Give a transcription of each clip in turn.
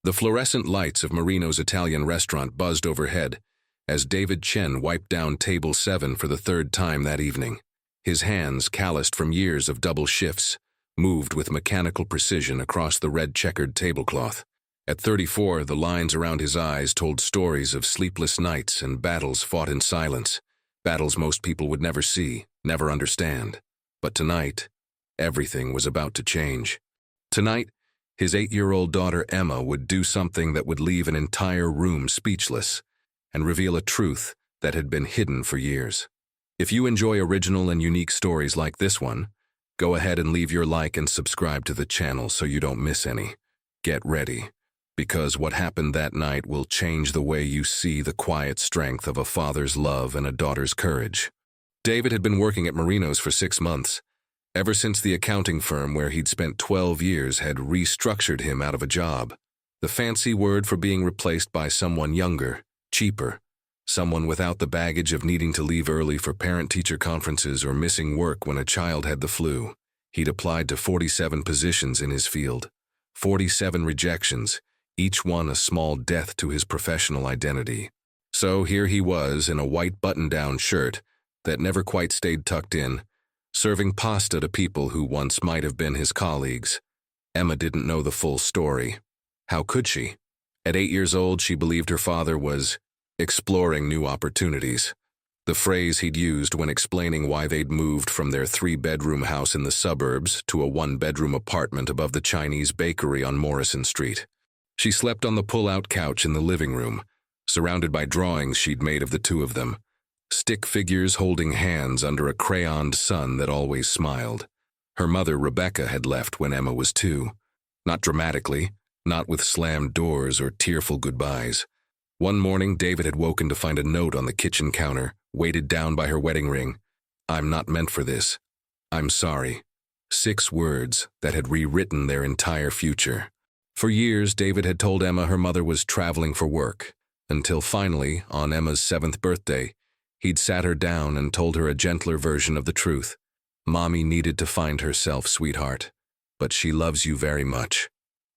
The fluorescent lights of Marino's Italian restaurant buzzed overhead as David Chen wiped down table 7 for the third time that evening. His hands, calloused from years of double shifts, moved with mechanical precision across the red-checkered tablecloth. At 34, the lines around his eyes told stories of sleepless nights and battles fought in silence, battles most people would never see, never understand. But tonight, everything was about to change. Tonight, his 8-year-old daughter Emma would do something that would leave an entire room speechless and reveal a truth that had been hidden for years. If you enjoy original and unique stories like this one, go ahead and leave your like and subscribe to the channel so you don't miss any. Get ready, because what happened that night will change the way you see the quiet strength of a father's love and a daughter's courage. David had been working at Marino's for 6 months, ever since the accounting firm where he'd spent 12 years had restructured him out of a job. The fancy word for being replaced by someone younger, cheaper, someone without the baggage of needing to leave early for parent-teacher conferences or missing work when a child had the flu. He'd applied to 47 positions in his field, 47 rejections, each one a small death to his professional identity. So here he was in a white button-down shirt that never quite stayed tucked in, serving pasta to people who once might have been his colleagues. Emma didn't know the full story. How could she? At 8 years old, she believed her father was exploring new opportunities. The phrase he'd used when explaining why they'd moved from their 3-bedroom house in the suburbs to a 1-bedroom apartment above the Chinese bakery on Morrison Street. She slept on the pull-out couch in the living room, surrounded by drawings she'd made of the two of them, stick figures holding hands under a crayoned sun that always smiled. Her mother, Rebecca, had left when Emma was 2. Not dramatically, not with slammed doors or tearful goodbyes. One morning, David had woken to find a note on the kitchen counter, weighted down by her wedding ring. "I'm not meant for this. I'm sorry." 6 words that had rewritten their entire future. For years, David had told Emma her mother was traveling for work, until finally, on Emma's 7th birthday, he'd sat her down and told her a gentler version of the truth. "Mommy needed to find herself, sweetheart, but she loves you very much."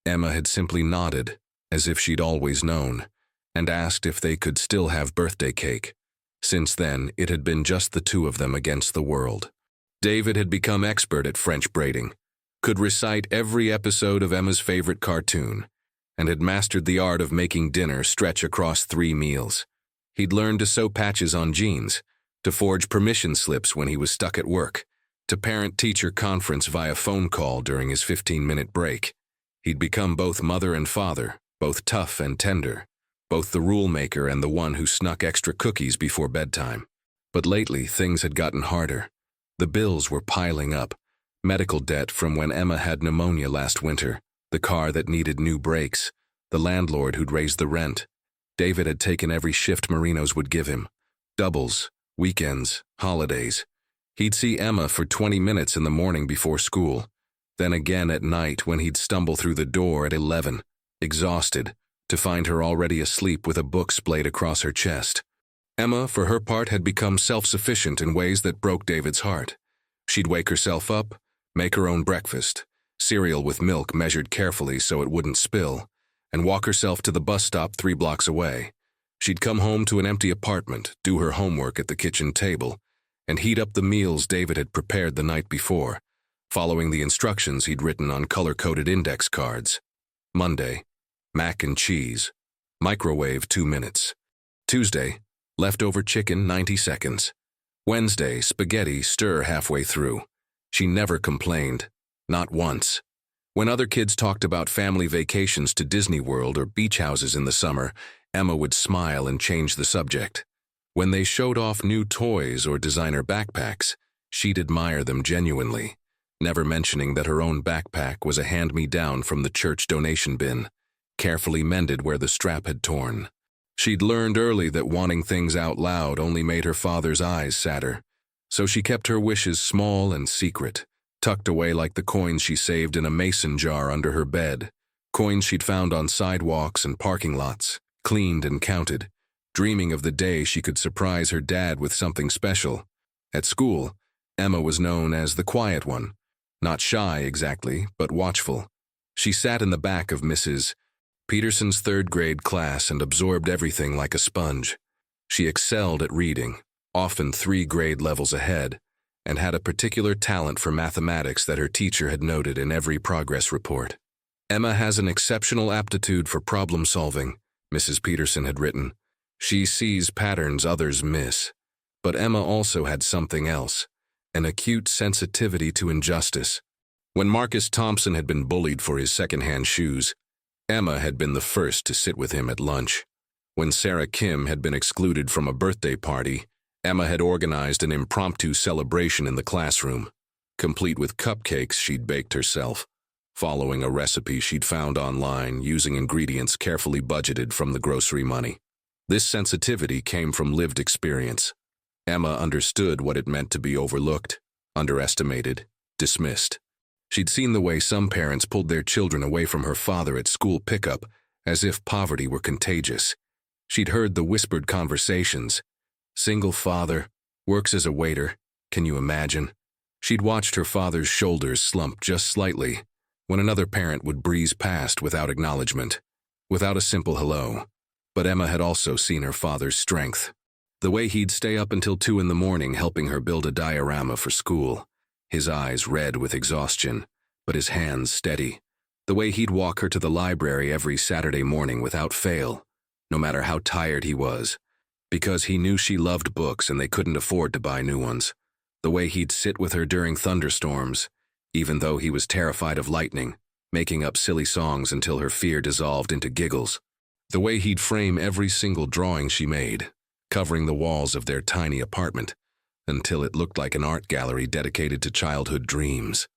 Emma had simply nodded, as if she'd always known, and asked if they could still have birthday cake. Since then, it had been just the two of them against the world. David had become expert at French braiding, could recite every episode of Emma's favorite cartoon, and had mastered the art of making dinner stretch across 3 meals. He'd learned to sew patches on jeans, to forge permission slips when he was stuck at work, to parent-teacher conference via phone call during his 15-minute break. He'd become both mother and father, both tough and tender, both the rule maker and the one who snuck extra cookies before bedtime. But lately, things had gotten harder. The bills were piling up. Medical debt from when Emma had pneumonia last winter, the car that needed new brakes, the landlord who'd raised the rent. David had taken every shift Marino's would give him. Doubles, weekends, holidays. He'd see Emma for 20 minutes in the morning before school, then again at night when he'd stumble through the door at 11, exhausted, to find her already asleep with a book splayed across her chest. Emma, for her part, had become self-sufficient in ways that broke David's heart. She'd wake herself up, make her own breakfast, cereal with milk measured carefully so it wouldn't spill, and walk herself to the bus stop 3 blocks away. She'd come home to an empty apartment, do her homework at the kitchen table, and heat up the meals David had prepared the night before, following the instructions he'd written on color-coded index cards. Monday, mac and cheese, microwave 2 minutes. Tuesday, leftover chicken 90 seconds. Wednesday, spaghetti, stir halfway through. She never complained, not once. When other kids talked about family vacations to Disney World or beach houses in the summer, Emma would smile and change the subject. When they showed off new toys or designer backpacks, she'd admire them genuinely, never mentioning that her own backpack was a hand-me-down from the church donation bin, carefully mended where the strap had torn. She'd learned early that wanting things out loud only made her father's eyes sadder, so she kept her wishes small and secret, tucked away like the coins she saved in a mason jar under her bed, coins she'd found on sidewalks and parking lots, cleaned and counted, dreaming of the day she could surprise her dad with something special. At school, Emma was known as the quiet one, not shy exactly, but watchful. She sat in the back of Mrs. Peterson's third-grade class and absorbed everything like a sponge. She excelled at reading, often 3 grade levels ahead, and had a particular talent for mathematics that her teacher had noted in every progress report. Emma has an exceptional aptitude for problem-solving, Mrs. Peterson had written. She sees patterns others miss. But Emma also had something else, an acute sensitivity to injustice. When Marcus Thompson had been bullied for his second-hand shoes, Emma had been the first to sit with him at lunch. When Sarah Kim had been excluded from a birthday party, Emma had organized an impromptu celebration in the classroom, complete with cupcakes she'd baked herself, following a recipe she'd found online using ingredients carefully budgeted from the grocery money. This sensitivity came from lived experience. Emma understood what it meant to be overlooked, underestimated, dismissed. She'd seen the way some parents pulled their children away from her father at school pickup as if poverty were contagious. She'd heard the whispered conversations. Single father, works as a waiter, can you imagine? She'd watched her father's shoulders slump just slightly when another parent would breeze past without acknowledgement, without a simple hello. But Emma had also seen her father's strength. The way he'd stay up until 2 in the morning helping her build a diorama for school, his eyes red with exhaustion, but his hands steady. The way he'd walk her to the library every Saturday morning without fail, no matter how tired he was, because he knew she loved books and they couldn't afford to buy new ones. The way he'd sit with her during thunderstorms, even though he was terrified of lightning, making up silly songs until her fear dissolved into giggles. The way he'd frame every single drawing she made, covering the walls of their tiny apartment, until it looked like an art gallery dedicated to childhood dreams.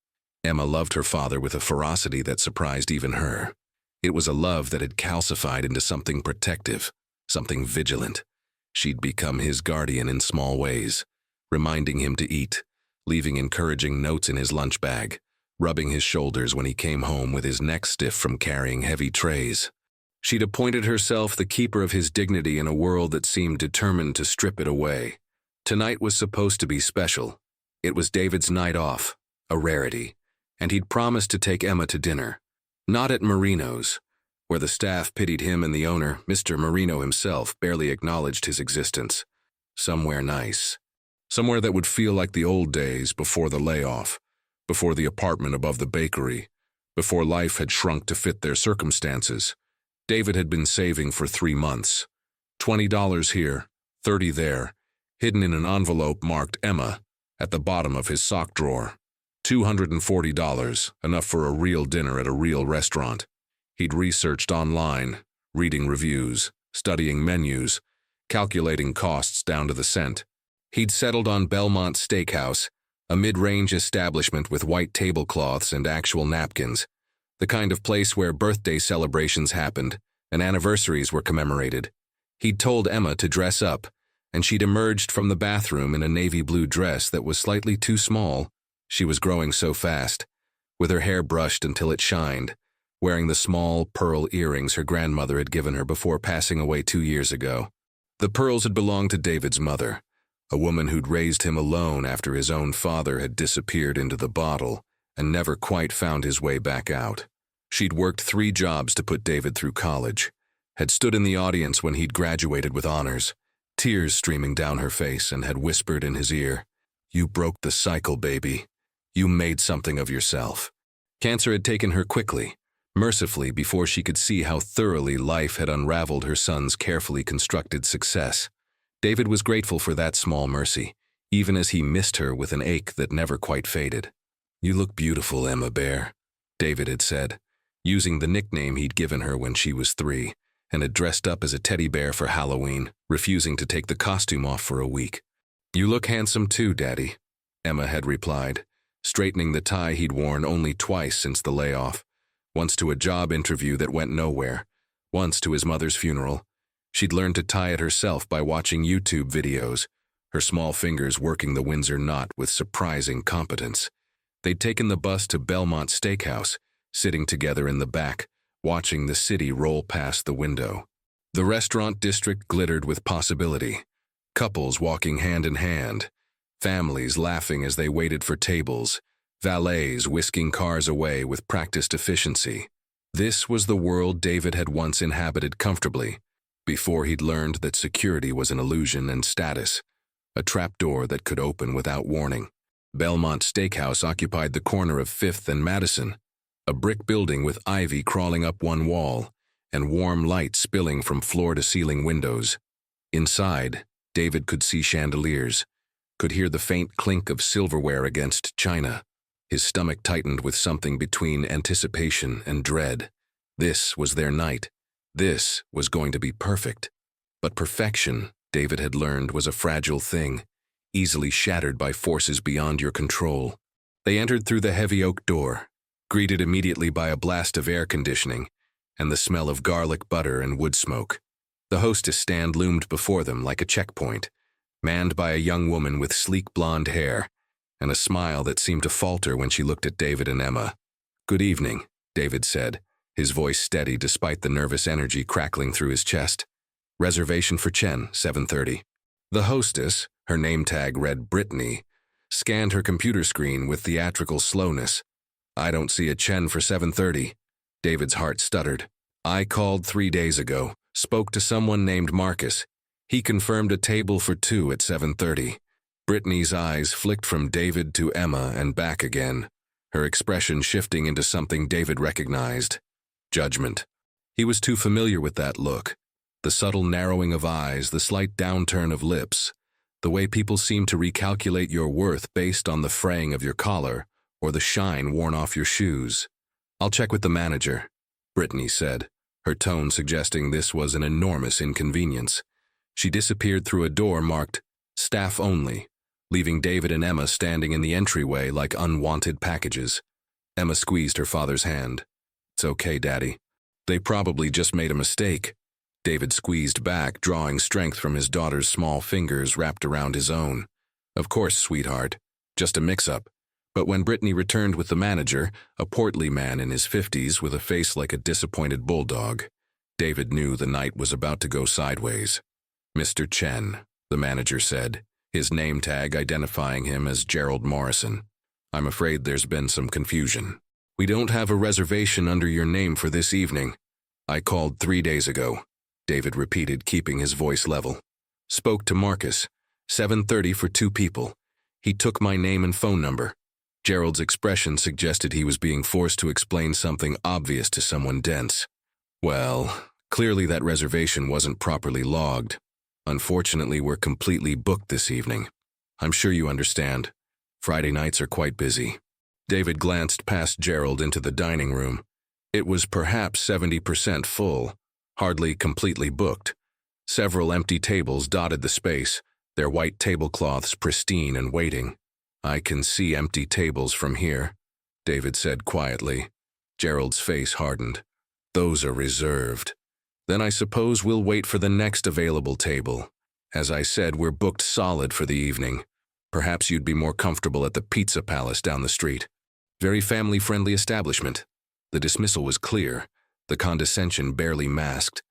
Emma loved her father with a ferocity that surprised even her. It was a love that had calcified into something protective, something vigilant. She'd become his guardian in small ways, reminding him to eat, leaving encouraging notes in his lunch bag, rubbing his shoulders when he came home with his neck stiff from carrying heavy trays. She'd appointed herself the keeper of his dignity in a world that seemed determined to strip it away. Tonight was supposed to be special. It was David's night off, a rarity, and he'd promised to take Emma to dinner. Not at Marino's, where the staff pitied him and the owner, Mr. Marino himself, barely acknowledged his existence. Somewhere nice. Somewhere that would feel like the old days before the layoff, before the apartment above the bakery, before life had shrunk to fit their circumstances. David had been saving for 3 months. $20 here, $30 there, hidden in an envelope marked Emma at the bottom of his sock drawer. $240, enough for a real dinner at a real restaurant. He'd researched online, reading reviews, studying menus, calculating costs down to the cent. He'd settled on Belmont Steakhouse, a mid-range establishment with white tablecloths and actual napkins, the kind of place where birthday celebrations happened and anniversaries were commemorated. He'd told Emma to dress up, and she'd emerged from the bathroom in a navy blue dress that was slightly too small. She was growing so fast, with her hair brushed until it shined, wearing the small pearl earrings her grandmother had given her before passing away 2 years ago. The pearls had belonged to David's mother, a woman who'd raised him alone after his own father had disappeared into the bottle and never quite found his way back out. She'd worked 3 jobs to put David through college, had stood in the audience when he'd graduated with honors, tears streaming down her face, and had whispered in his ear, "You broke the cycle, baby. You made something of yourself." Cancer had taken her quickly, mercifully, before she could see how thoroughly life had unraveled her son's carefully constructed success. David was grateful for that small mercy, even as he missed her with an ache that never quite faded. "You look beautiful, Emma Bear," David had said, using the nickname he'd given her when she was 3, and had dressed up as a teddy bear for Halloween, refusing to take the costume off for a week. "You look handsome too, Daddy," Emma had replied, straightening the tie he'd worn only twice since the layoff, once to a job interview that went nowhere, once to his mother's funeral. She'd learned to tie it herself by watching YouTube videos, her small fingers working the Windsor knot with surprising competence. They'd taken the bus to Belmont Steakhouse, sitting together in the back, watching the city roll past the window. The restaurant district glittered with possibility. Couples walking hand in hand, families laughing as they waited for tables, valets whisking cars away with practiced efficiency. This was the world David had once inhabited comfortably, before he'd learned that security was an illusion and status, a trapdoor that could open without warning. Belmont Steakhouse occupied the corner of 5th and Madison, a brick building with ivy crawling up one wall and warm light spilling from floor-to-ceiling windows. Inside, David could see chandeliers, could hear the faint clink of silverware against china. His stomach tightened with something between anticipation and dread. This was their night. This was going to be perfect. But perfection, David had learned, was a fragile thing, easily shattered by forces beyond your control. They entered through the heavy oak door, greeted immediately by a blast of air conditioning and the smell of garlic butter and wood smoke. The hostess stand loomed before them like a checkpoint, manned by a young woman with sleek blonde hair and a smile that seemed to falter when she looked at David and Emma. "Good evening," David said, his voice steady despite the nervous energy crackling through his chest. "Reservation for Chen, 7:30. The hostess, her name tag read Brittany, scanned her computer screen with theatrical slowness. "I don't see a Chen for 7:30. David's heart stuttered. "I called 3 days ago, spoke to someone named Marcus. He confirmed a table for 2 at 7:30. Brittany's eyes flicked from David to Emma and back again, her expression shifting into something David recognized. Judgment. He was too familiar with that look. The subtle narrowing of eyes, the slight downturn of lips, the way people seem to recalculate your worth based on the fraying of your collar or the shine worn off your shoes. "I'll check with the manager," Brittany said, her tone suggesting this was an enormous inconvenience. She disappeared through a door marked "Staff Only," leaving David and Emma standing in the entryway like unwanted packages. Emma squeezed her father's hand. "It's okay, Daddy. They probably just made a mistake." David squeezed back, drawing strength from his daughter's small fingers wrapped around his own. "Of course, sweetheart. Just a mix-up." But when Brittany returned with the manager, a portly man in his 50s with a face like a disappointed bulldog, David knew the night was about to go sideways. "Mr. Chen," the manager said, his name tag identifying him as Gerald Morrison. "I'm afraid there's been some confusion. We don't have a reservation under your name for this evening. I called 3 days ago," David repeated, keeping his voice level. "Spoke to Marcus. 7:30 for 2 people. He took my name and phone number." Gerald's expression suggested he was being forced to explain something obvious to someone dense. "Well, clearly that reservation wasn't properly logged. Unfortunately, we're completely booked this evening. I'm sure you understand. Friday nights are quite busy." David glanced past Gerald into the dining room. It was perhaps 70% full, hardly completely booked. Several empty tables dotted the space, their white tablecloths pristine and waiting. "I can see empty tables from here," David said quietly. Gerald's face hardened. "Those are reserved. Then I suppose we'll wait for the next available table. As I said, we're booked solid for the evening. Perhaps you'd be more comfortable at the Pizza Palace down the street. Very family-friendly establishment." The dismissal was clear, the condescension barely masked.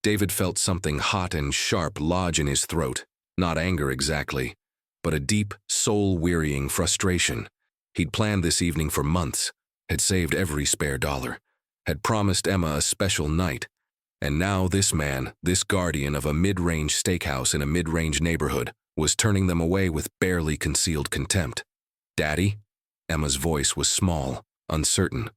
David felt something hot and sharp lodge in his throat, not anger exactly, but a deep, soul-wearying frustration. He'd planned this evening for months, had saved every spare dollar, had promised Emma a special night, and now this man, this guardian of a mid-range steakhouse in a mid-range neighborhood, was turning them away with barely concealed contempt. "Daddy?" Emma's voice was small, uncertain.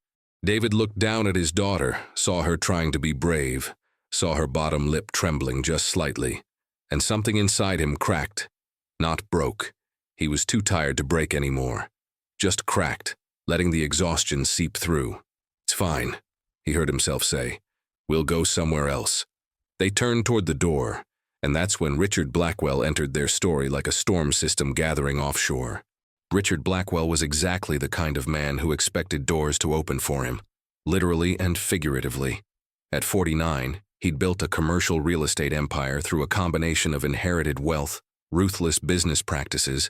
David looked down at his daughter, saw her trying to be brave, saw her bottom lip trembling just slightly, and something inside him cracked. Not broke. He was too tired to break anymore. Just cracked, letting the exhaustion seep through. "It's fine," he heard himself say. "We'll go somewhere else." They turned toward the door, and that's when Richard Blackwell entered their story like a storm system gathering offshore. Richard Blackwell was exactly the kind of man who expected doors to open for him, literally and figuratively. At 49, he'd built a commercial real estate empire through a combination of inherited wealth, ruthless business practices,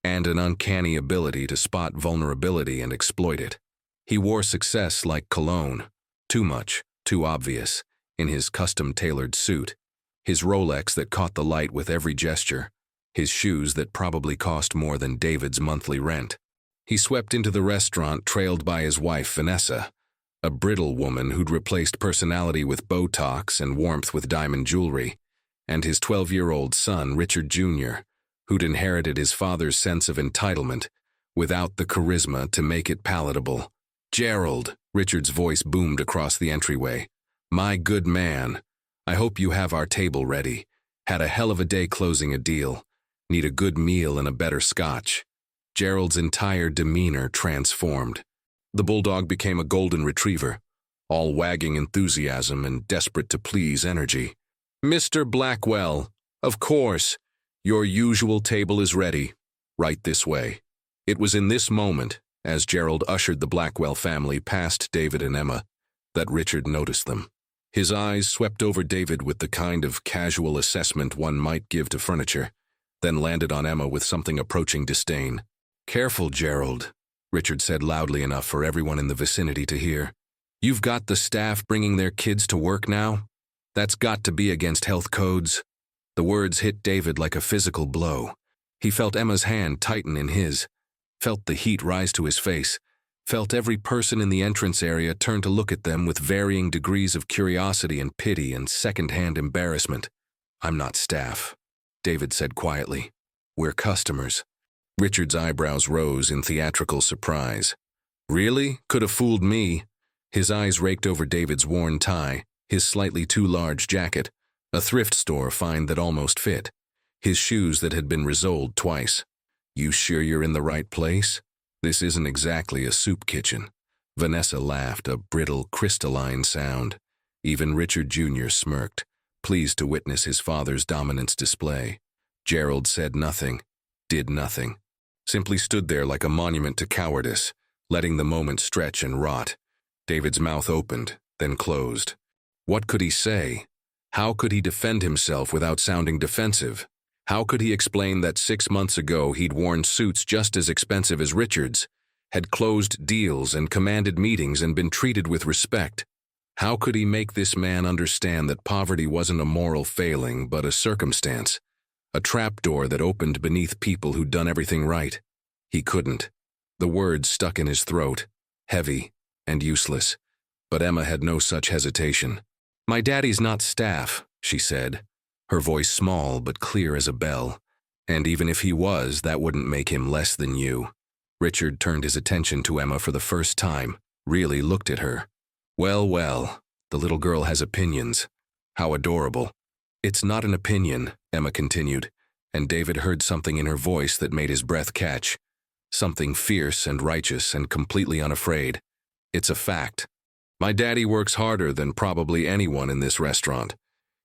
and an uncanny ability to spot vulnerability and exploit it. He wore success like cologne, too much, too obvious, in his custom-tailored suit, his Rolex that caught the light with every gesture, his shoes that probably cost more than David's monthly rent. He swept into the restaurant trailed by his wife, Vanessa, a brittle woman who'd replaced personality with Botox and warmth with diamond jewelry, and his 12-year-old son, Richard Jr., who'd inherited his father's sense of entitlement without the charisma to make it palatable. "Gerald," Richard's voice boomed across the entryway. "My good man, I hope you have our table ready. Had a hell of a day closing a deal. Need a good meal and a better scotch." Gerald's entire demeanor transformed. The bulldog became a golden retriever, all wagging enthusiasm and desperate to please energy. "Mr. Blackwell, of course. Your usual table is ready. Right this way." It was in this moment, as Gerald ushered the Blackwell family past David and Emma, that Richard noticed them. His eyes swept over David with the kind of casual assessment one might give to furniture, then landed on Emma with something approaching disdain. "Careful, Gerald," Richard said loudly enough for everyone in the vicinity to hear. "You've got the staff bringing their kids to work now? That's got to be against health codes." The words hit David like a physical blow. He felt Emma's hand tighten in his, felt the heat rise to his face, felt every person in the entrance area turn to look at them with varying degrees of curiosity and pity and second-hand embarrassment. "I'm not staff," David said quietly. "We're customers." Richard's eyebrows rose in theatrical surprise. "Really? Could have fooled me." His eyes raked over David's worn tie, his slightly too large jacket, a thrift store find that almost fit, his shoes that had been resoled twice. "You sure you're in the right place? This isn't exactly a soup kitchen." Vanessa laughed, a brittle, crystalline sound. Even Richard Jr. smirked, pleased to witness his father's dominance display. Gerald said nothing, did nothing, simply stood there like a monument to cowardice, letting the moment stretch and rot. David's mouth opened, then closed. What could he say? How could he defend himself without sounding defensive? How could he explain that 6 months ago he'd worn suits just as expensive as Richard's, had closed deals and commanded meetings and been treated with respect? How could he make this man understand that poverty wasn't a moral failing but a circumstance, a trapdoor that opened beneath people who'd done everything right? He couldn't. The words stuck in his throat, heavy and useless. But Emma had no such hesitation. "My daddy's not staff," she said, her voice small but clear as a bell. "And even if he was, that wouldn't make him less than you." Richard turned his attention to Emma for the first time, really looked at her. Well, well, the little girl has opinions. How adorable. "It's not an opinion," Emma continued, and David heard something in her voice that made his breath catch. Something fierce and righteous and completely unafraid. "It's a fact. My daddy works harder than probably anyone in this restaurant.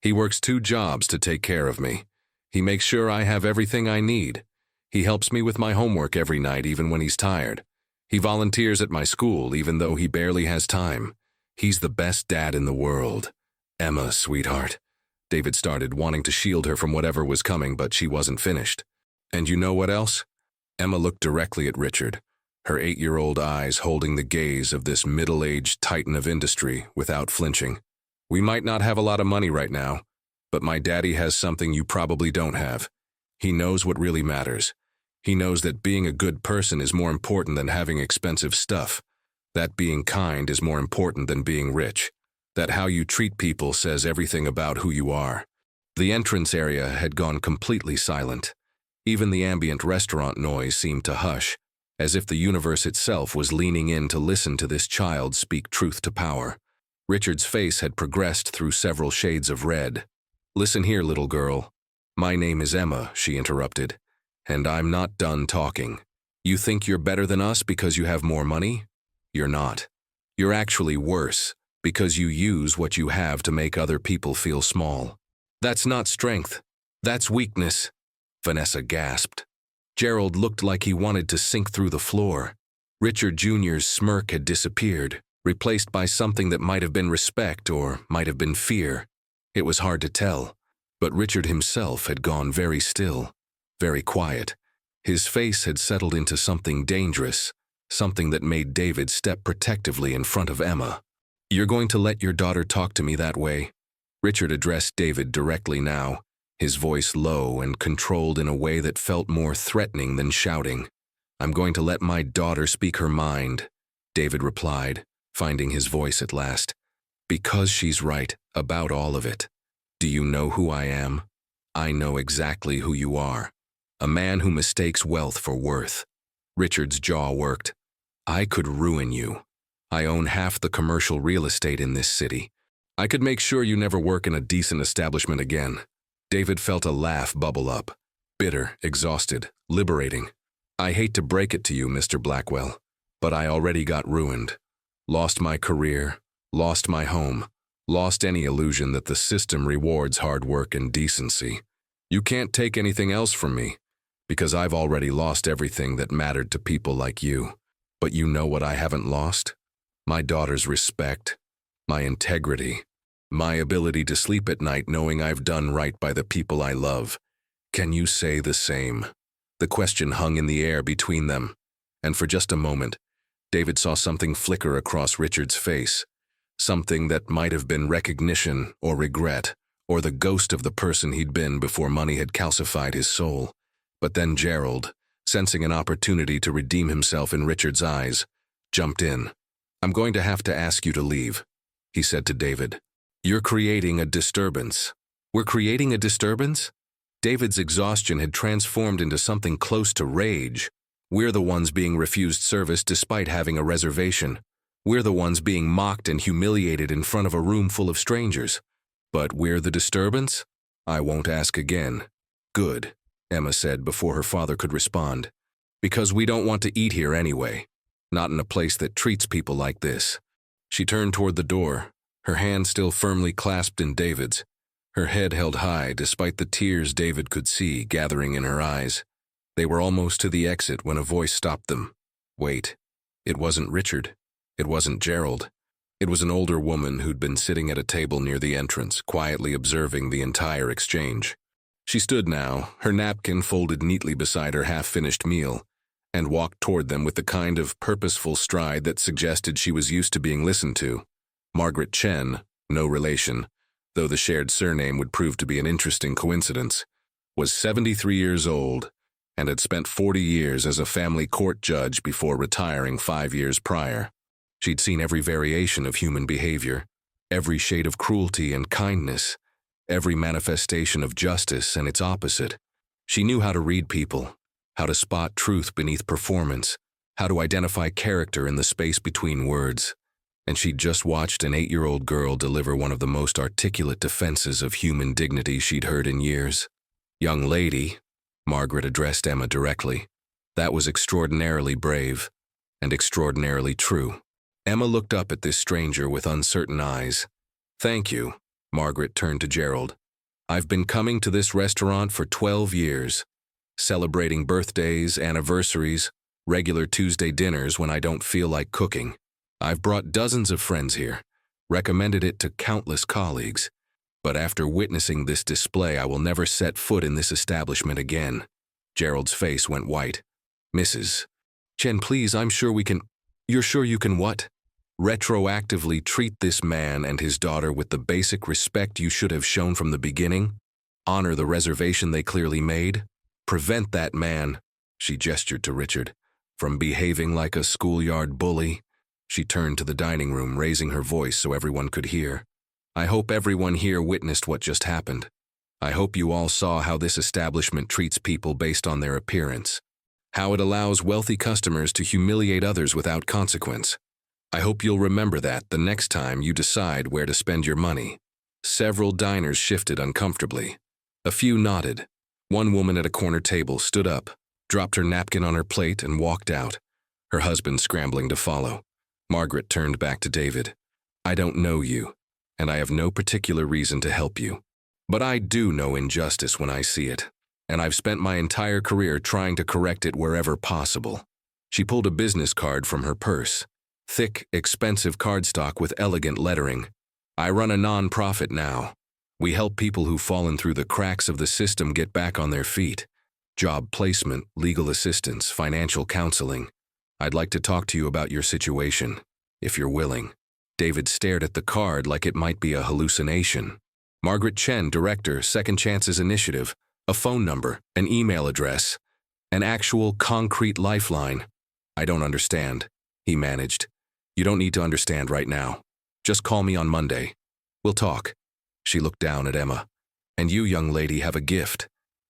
He works 2 jobs to take care of me. He makes sure I have everything I need. He helps me with my homework every night even when he's tired. He volunteers at my school even though he barely has time. He's the best dad in the world." "Emma, sweetheart." David started, wanting to shield her from whatever was coming, but she wasn't finished. "And you know what else?" Emma looked directly at Richard, her 8-year-old eyes holding the gaze of this middle-aged titan of industry without flinching. "We might not have a lot of money right now, but my daddy has something you probably don't have. He knows what really matters. He knows that being a good person is more important than having expensive stuff, that being kind is more important than being rich, that how you treat people says everything about who you are." The entrance area had gone completely silent. Even the ambient restaurant noise seemed to hush, as if the universe itself was leaning in to listen to this child speak truth to power. Richard's face had progressed through several shades of red. "Listen here, little girl. My name is Emma," she interrupted, "and I'm not done talking. You think you're better than us because you have more money? You're not. You're actually worse, because you use what you have to make other people feel small. That's not strength. That's weakness." Vanessa gasped. Gerald looked like he wanted to sink through the floor. Richard Jr.'s smirk had disappeared, replaced by something that might have been respect or might have been fear. It was hard to tell, but Richard himself had gone very still, very quiet. His face had settled into something dangerous, something that made David step protectively in front of Emma. "You're going to let your daughter talk to me that way?" Richard addressed David directly now, his voice low and controlled in a way that felt more threatening than shouting. "I'm going to let my daughter speak her mind," David replied, finding his voice at last. Because she's right about all of it. Do you know who I am? I know exactly who you are. A man who mistakes wealth for worth. Richard's jaw worked. I could ruin you. I own half the commercial real estate in this city. I could make sure you never work in a decent establishment again. David felt a laugh bubble up. Bitter, exhausted, liberating. I hate to break it to you, Mr. Blackwell, but I already got ruined. Lost my career, lost my home, lost any illusion that the system rewards hard work and decency. You can't take anything else from me, because I've already lost everything that mattered to people like you. But you know what I haven't lost? My daughter's respect, my integrity, my ability to sleep at night knowing I've done right by the people I love. Can you say the same? The question hung in the air between them, and for just a moment, David saw something flicker across Richard's face, something that might have been recognition or regret, or the ghost of the person he'd been before money had calcified his soul. But then Gerald, sensing an opportunity to redeem himself in Richard's eyes, jumped in. I'm going to have to ask you to leave, he said to David. You're creating a disturbance. We're creating a disturbance? David's exhaustion had transformed into something close to rage. We're the ones being refused service despite having a reservation. We're the ones being mocked and humiliated in front of a room full of strangers. But we're the disturbance? I won't ask again. Good, Emma said before her father could respond. Because we don't want to eat here anyway. Not in a place that treats people like this. She turned toward the door, her hand still firmly clasped in David's, her head held high despite the tears David could see gathering in her eyes. They were almost to the exit when a voice stopped them. Wait, it wasn't Richard. It wasn't Gerald. It was an older woman who'd been sitting at a table near the entrance, quietly observing the entire exchange. She stood now, her napkin folded neatly beside her half-finished meal, and walked toward them with the kind of purposeful stride that suggested she was used to being listened to. Margaret Chen, no relation, though the shared surname would prove to be an interesting coincidence, was 73 years old and had spent 40 years as a family court judge before retiring 5 years prior. She'd seen every variation of human behavior, every shade of cruelty and kindness, every manifestation of justice and its opposite. She knew how to read people, how to spot truth beneath performance, how to identify character in the space between words. And she'd just watched an 8-year-old girl deliver one of the most articulate defenses of human dignity she'd heard in years. Young lady, Margaret addressed Emma directly. That was extraordinarily brave and extraordinarily true. Emma looked up at this stranger with uncertain eyes. Thank you, Margaret turned to Gerald. I've been coming to this restaurant for 12 years, celebrating birthdays, anniversaries, regular Tuesday dinners when I don't feel like cooking. I've brought dozens of friends here, recommended it to countless colleagues, but after witnessing this display, I will never set foot in this establishment again. Gerald's face went white. Mrs. Chen, please, I'm sure we can— You're sure you can what? Retroactively treat this man and his daughter with the basic respect you should have shown from the beginning? Honor the reservation they clearly made? Prevent that man, she gestured to Richard, from behaving like a schoolyard bully? She turned to the dining room, raising her voice so everyone could hear. I hope everyone here witnessed what just happened. I hope you all saw how this establishment treats people based on their appearance, how it allows wealthy customers to humiliate others without consequence. I hope you'll remember that the next time you decide where to spend your money. Several diners shifted uncomfortably. A few nodded. One woman at a corner table stood up, dropped her napkin on her plate, and walked out, her husband scrambling to follow. Margaret turned back to David. I don't know you, and I have no particular reason to help you. But I do know injustice when I see it, and I've spent my entire career trying to correct it wherever possible. She pulled a business card from her purse. Thick, expensive cardstock with elegant lettering. I run a non-profit now. We help people who've fallen through the cracks of the system get back on their feet. Job placement, legal assistance, financial counseling. I'd like to talk to you about your situation, if you're willing. David stared at the card like it might be a hallucination. Margaret Chen, Director, Second Chances Initiative, a phone number, an email address, an actual concrete lifeline. I don't understand, he managed. You don't need to understand right now. Just call me on Monday. We'll talk." She looked down at Emma. "And you, young lady, have a gift.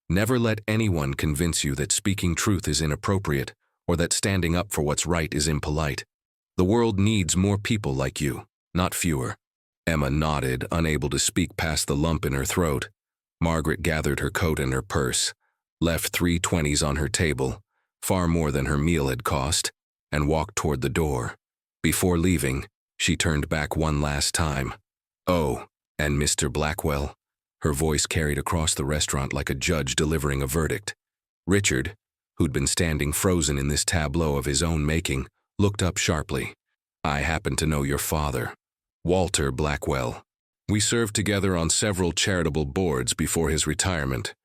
Never let anyone convince you that speaking truth is inappropriate or that standing up for what's right is impolite. The world needs more people like you, not fewer." Emma nodded, unable to speak past the lump in her throat. Margaret gathered her coat and her purse, left 3 20s on her table, far more than her meal had cost, and walked toward the door. Before leaving, she turned back one last time. "Oh, and Mr. Blackwell?" Her voice carried across the restaurant like a judge delivering a verdict. Richard, who'd been standing frozen in this tableau of his own making, looked up sharply. "I happen to know your father, Walter Blackwell. We served together on several charitable boards before his retirement.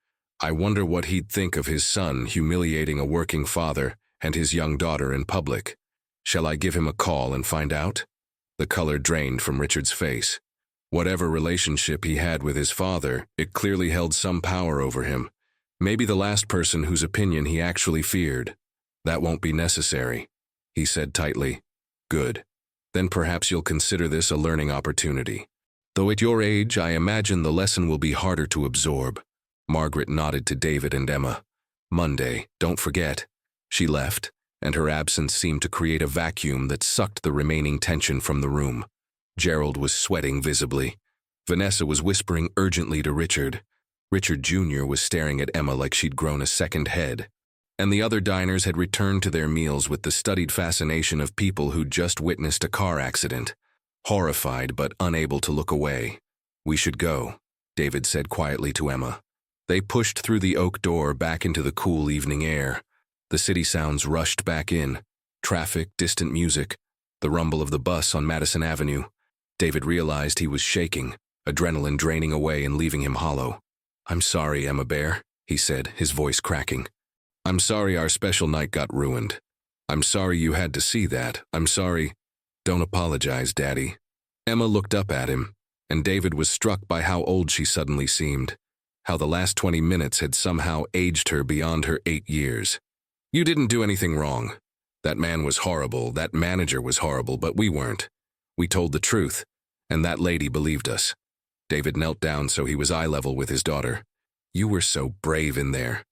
I wonder what he'd think of his son humiliating a working father and his young daughter in public. Shall I give him a call and find out?" The color drained from Richard's face. Whatever relationship he had with his father, it clearly held some power over him. Maybe the last person whose opinion he actually feared. "That won't be necessary," he said tightly. "Good. Then perhaps you'll consider this a learning opportunity. Though at your age, I imagine the lesson will be harder to absorb." Margaret nodded to David and Emma. "Monday, don't forget." She left, and her absence seemed to create a vacuum that sucked the remaining tension from the room. Gerald was sweating visibly. Vanessa was whispering urgently to Richard. Richard Jr. was staring at Emma like she'd grown a second head. And the other diners had returned to their meals with the studied fascination of people who'd just witnessed a car accident, horrified but unable to look away. "We should go," David said quietly to Emma. They pushed through the oak door back into the cool evening air. The city sounds rushed back in. Traffic, distant music, the rumble of the bus on Madison Avenue. David realized he was shaking, adrenaline draining away and leaving him hollow. "I'm sorry, Emma Bear," he said, his voice cracking. "I'm sorry our special night got ruined. I'm sorry you had to see that. I'm sorry." "Don't apologize, Daddy." Emma looked up at him, and David was struck by how old she suddenly seemed, how the last 20 minutes had somehow aged her beyond her 8 years. "You didn't do anything wrong. That man was horrible, that manager was horrible, but we weren't. We told the truth, and that lady believed us." David knelt down so he was eye level with his daughter. "You were so brave in there.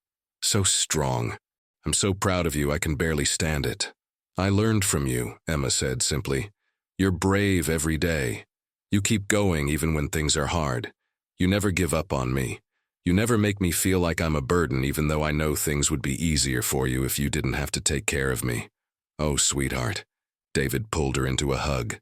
So strong. I'm so proud of you I can barely stand it." "I learned from you," Emma said simply. "You're brave every day. You keep going even when things are hard. You never give up on me. You never make me feel like I'm a burden even though I know things would be easier for you if you didn't have to take care of me." "Oh, sweetheart." David pulled her into a hug.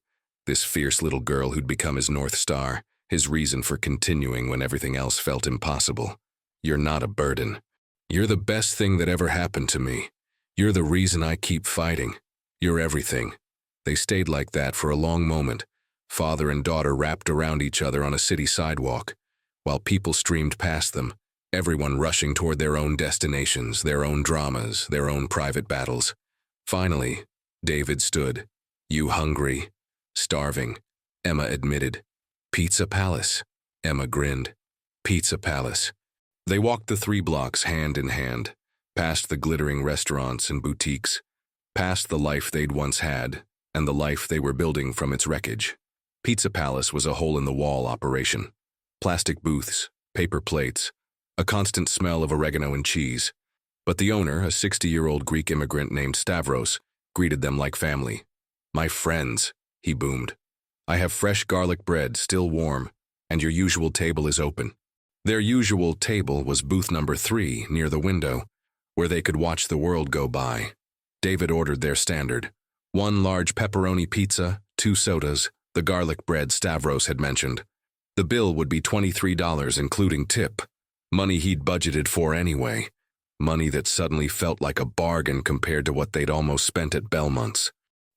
This fierce little girl who'd become his North Star, his reason for continuing when everything else felt impossible. "You're not a burden. You're the best thing that ever happened to me. You're the reason I keep fighting. You're everything." They stayed like that for a long moment, father and daughter wrapped around each other on a city sidewalk, while people streamed past them, everyone rushing toward their own destinations, their own dramas, their own private battles. Finally, David stood. "You hungry?" "Starving," Emma admitted. "Pizza Palace." Emma grinned. "Pizza Palace." They walked the 3 blocks hand in hand, past the glittering restaurants and boutiques, past the life they'd once had, and the life they were building from its wreckage. Pizza Palace was a hole-in-the-wall operation. Plastic booths, paper plates, a constant smell of oregano and cheese. But the owner, a 60-year-old Greek immigrant named Stavros, greeted them like family. "My friends," he boomed. "I have fresh garlic bread, still warm, and your usual table is open." Their usual table was booth number 3, near the window, where they could watch the world go by. David ordered their standard. 1 large pepperoni pizza, 2 sodas, the garlic bread Stavros had mentioned. The bill would be $23, including tip. Money he'd budgeted for anyway. Money that suddenly felt like a bargain compared to what they'd almost spent at Belmont's.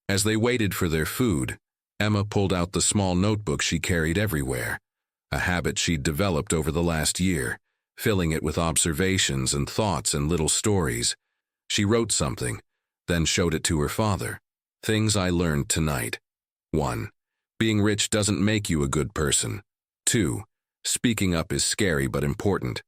As they waited for their food, Emma pulled out the small notebook she carried everywhere, a habit she'd developed over the last year, filling it with observations and thoughts and little stories. She wrote something, then showed it to her father. "Things I learned tonight. 1. Being rich doesn't make you a good person. 2. Speaking up is scary but important.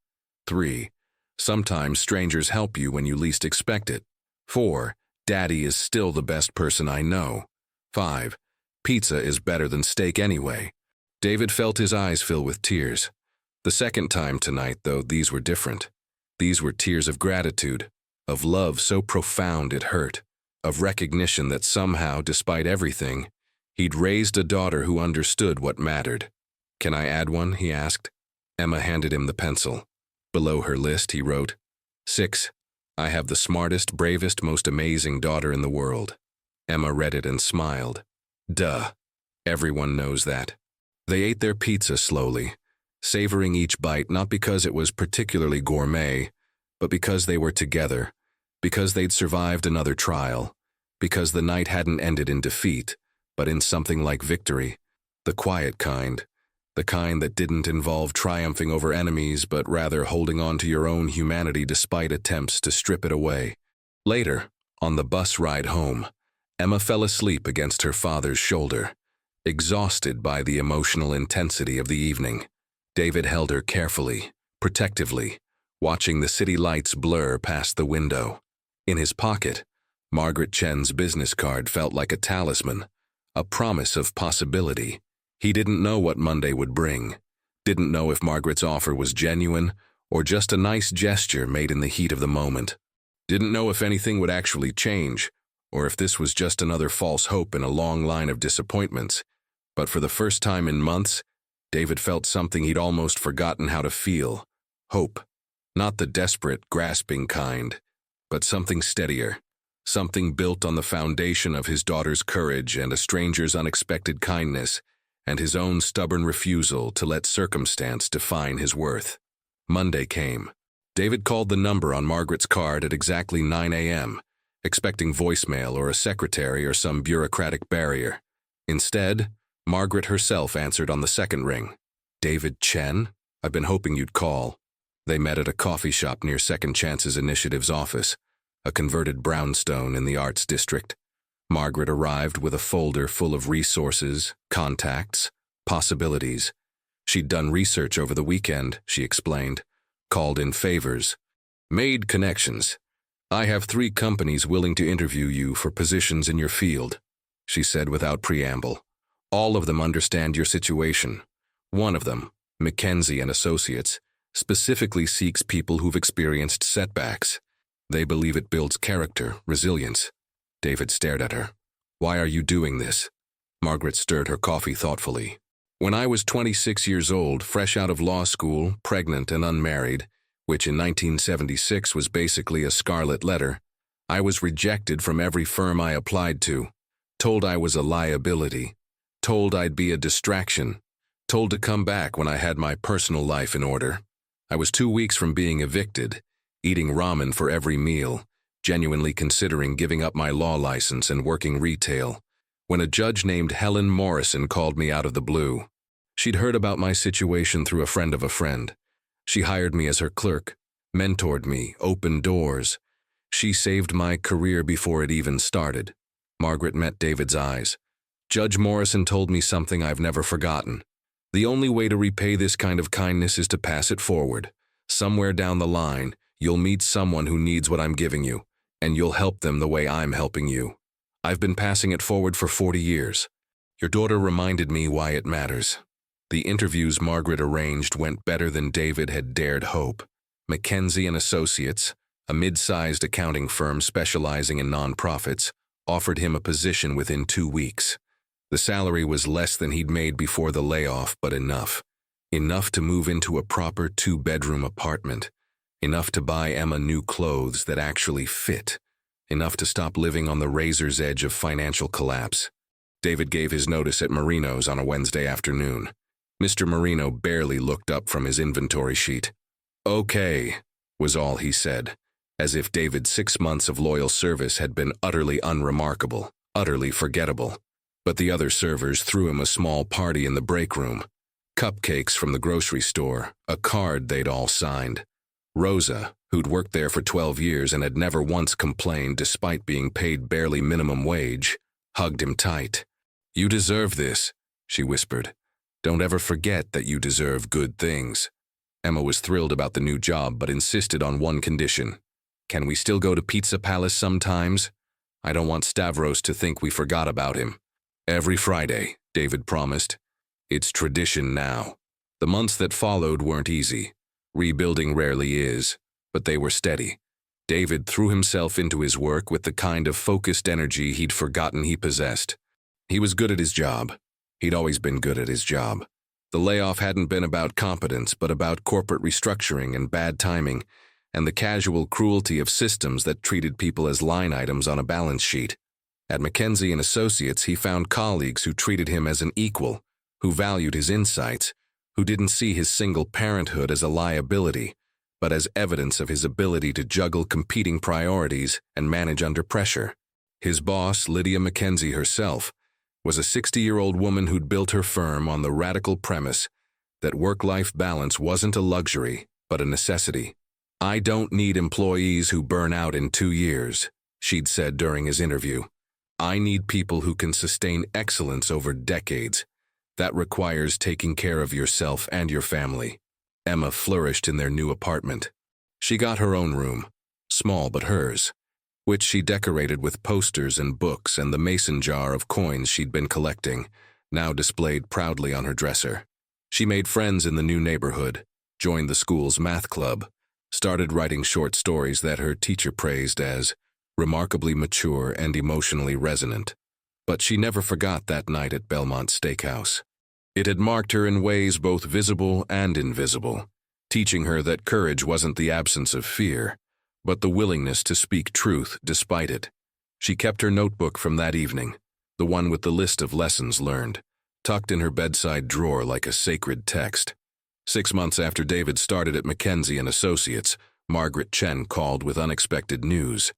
3. Sometimes strangers help you when you least expect it. 4. Daddy is still the best person I know. 5. Pizza is better than steak anyway. David felt his eyes fill with tears. The second time tonight, though, these were different. These were tears of gratitude, of love so profound it hurt, of recognition that somehow, despite everything, he'd raised a daughter who understood what mattered. "Can I add one?" he asked. Emma handed him the pencil. Below her list, he wrote, 6. I have the smartest, bravest, most amazing daughter in the world. Emma read it and smiled. Duh. Everyone knows that. They ate their pizza slowly, savoring each bite not because it was particularly gourmet, but because they were together, because they'd survived another trial, because the night hadn't ended in defeat, but in something like victory, the quiet kind, the kind that didn't involve triumphing over enemies but rather holding on to your own humanity despite attempts to strip it away. Later, on the bus ride home, Emma fell asleep against her father's shoulder, exhausted by the emotional intensity of the evening. David held her carefully, protectively, watching the city lights blur past the window. In his pocket, Margaret Chen's business card felt like a talisman, a promise of possibility. He didn't know what Monday would bring, didn't know if Margaret's offer was genuine or just a nice gesture made in the heat of the moment. Didn't know if anything would actually change, or if this was just another false hope in a long line of disappointments. But for the first time in months, David felt something he'd almost forgotten how to feel. Hope. Not the desperate, grasping kind, but something steadier. Something built on the foundation of his daughter's courage and a stranger's unexpected kindness, and his own stubborn refusal to let circumstance define his worth. Monday came. David called the number on Margaret's card at exactly 9 a.m., expecting voicemail or a secretary or some bureaucratic barrier. Instead, Margaret herself answered on the second ring. "David Chen? I've been hoping you'd call." They met at a coffee shop near Second Chances Initiative's office, a converted brownstone in the Arts District. Margaret arrived with a folder full of resources, contacts, possibilities. She'd done research over the weekend, she explained, called in favors, made connections. "I have 3 companies willing to interview you for positions in your field," she said without preamble. "All of them understand your situation. One of them, Mackenzie and Associates, specifically seeks people who've experienced setbacks. They believe it builds character, resilience." David stared at her. "Why are you doing this?" Margaret stirred her coffee thoughtfully. "When I was 26 years old, fresh out of law school, pregnant and unmarried, which in 1976 was basically a scarlet letter, I was rejected from every firm I applied to, told I was a liability, told I'd be a distraction, told to come back when I had my personal life in order. I was 2 weeks from being evicted, eating ramen for every meal, genuinely considering giving up my law license and working retail, when a judge named Helen Morrison called me out of the blue. She'd heard about my situation through a friend of a friend. She hired me as her clerk, mentored me, opened doors. She saved my career before it even started." Margaret met David's eyes. "Judge Morrison told me something I've never forgotten. The only way to repay this kind of kindness is to pass it forward. Somewhere down the line, you'll meet someone who needs what I'm giving you, and you'll help them the way I'm helping you. I've been passing it forward for 40 years. Your daughter reminded me why it matters." The interviews Margaret arranged went better than David had dared hope. Mackenzie and Associates, a mid-sized accounting firm specializing in nonprofits, offered him a position within 2 weeks. The salary was less than he'd made before the layoff, but enough. Enough to move into a proper 2-bedroom apartment. Enough to buy Emma new clothes that actually fit. Enough to stop living on the razor's edge of financial collapse. David gave his notice at Marino's on a Wednesday afternoon. Mr. Marino barely looked up from his inventory sheet. "Okay," was all he said, as if David's 6 months of loyal service had been utterly unremarkable, utterly forgettable. But the other servers threw him a small party in the break room. Cupcakes from the grocery store, a card they'd all signed. Rosa, who'd worked there for 12 years and had never once complained despite being paid barely minimum wage, hugged him tight. "You deserve this," she whispered. "Don't ever forget that you deserve good things." Emma was thrilled about the new job but insisted on one condition. "Can we still go to Pizza Palace sometimes? I don't want Stavros to think we forgot about him." Every Friday, David promised. It's tradition now. The months that followed weren't easy. Rebuilding rarely is, but they were steady. David threw himself into his work with the kind of focused energy he'd forgotten he possessed. He was good at his job. He'd always been good at his job. The layoff hadn't been about competence, but about corporate restructuring and bad timing, and the casual cruelty of systems that treated people as line items on a balance sheet. At Mackenzie & Associates, he found colleagues who treated him as an equal, who valued his insights, who didn't see his single parenthood as a liability, but as evidence of his ability to juggle competing priorities and manage under pressure. His boss, Lydia Mackenzie herself, was a 60-year-old woman who'd built her firm on the radical premise that work-life balance wasn't a luxury, but a necessity. "I don't need employees who burn out in 2 years," she'd said during his interview. "I need people who can sustain excellence over decades. That requires taking care of yourself and your family." Emma flourished in their new apartment. She got her own room, small but hers, which she decorated with posters and books and the mason jar of coins she'd been collecting, now displayed proudly on her dresser. She made friends in the new neighborhood, joined the school's math club, started writing short stories that her teacher praised as remarkably mature and emotionally resonant. But she never forgot that night at Belmont Steakhouse. It had marked her in ways both visible and invisible, teaching her that courage wasn't the absence of fear, but the willingness to speak truth despite it. She kept her notebook from that evening, the one with the list of lessons learned, tucked in her bedside drawer like a sacred text. 6 months after David started at Mackenzie & Associates, Margaret Chen called with unexpected news.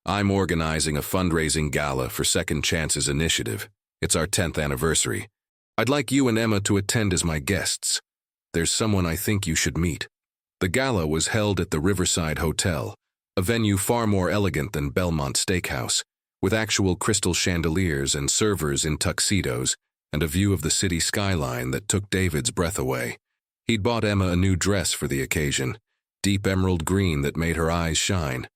"I'm organizing a fundraising gala for Second Chances Initiative. It's our 10th anniversary. I'd like you and Emma to attend as my guests. There's someone I think you should meet." The gala was held at the Riverside Hotel, a venue far more elegant than Belmont Steakhouse, with actual crystal chandeliers and servers in tuxedos and a view of the city skyline that took David's breath away. He'd bought Emma a new dress for the occasion, deep emerald green that made her eyes shine,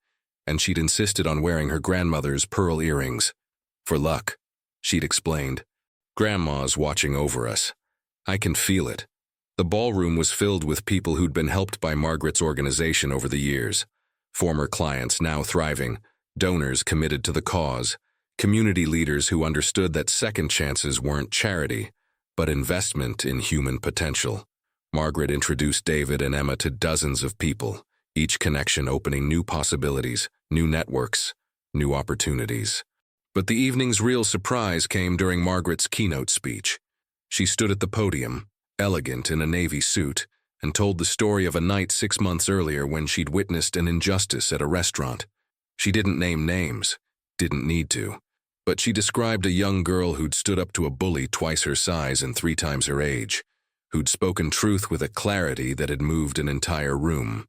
and she'd insisted on wearing her grandmother's pearl earrings. "For luck," she'd explained. "Grandma's watching over us. I can feel it." The ballroom was filled with people who'd been helped by Margaret's organization over the years. Former clients now thriving, donors committed to the cause, community leaders who understood that second chances weren't charity, but investment in human potential. Margaret introduced David and Emma to dozens of people, each connection opening new possibilities, new networks, new opportunities. But the evening's real surprise came during Margaret's keynote speech. She stood at the podium, elegant in a navy suit, and told the story of a night 6 months earlier when she'd witnessed an injustice at a restaurant. She didn't name names, didn't need to, but she described a young girl who'd stood up to a bully twice her size and 3 times her age, who'd spoken truth with a clarity that had moved an entire room.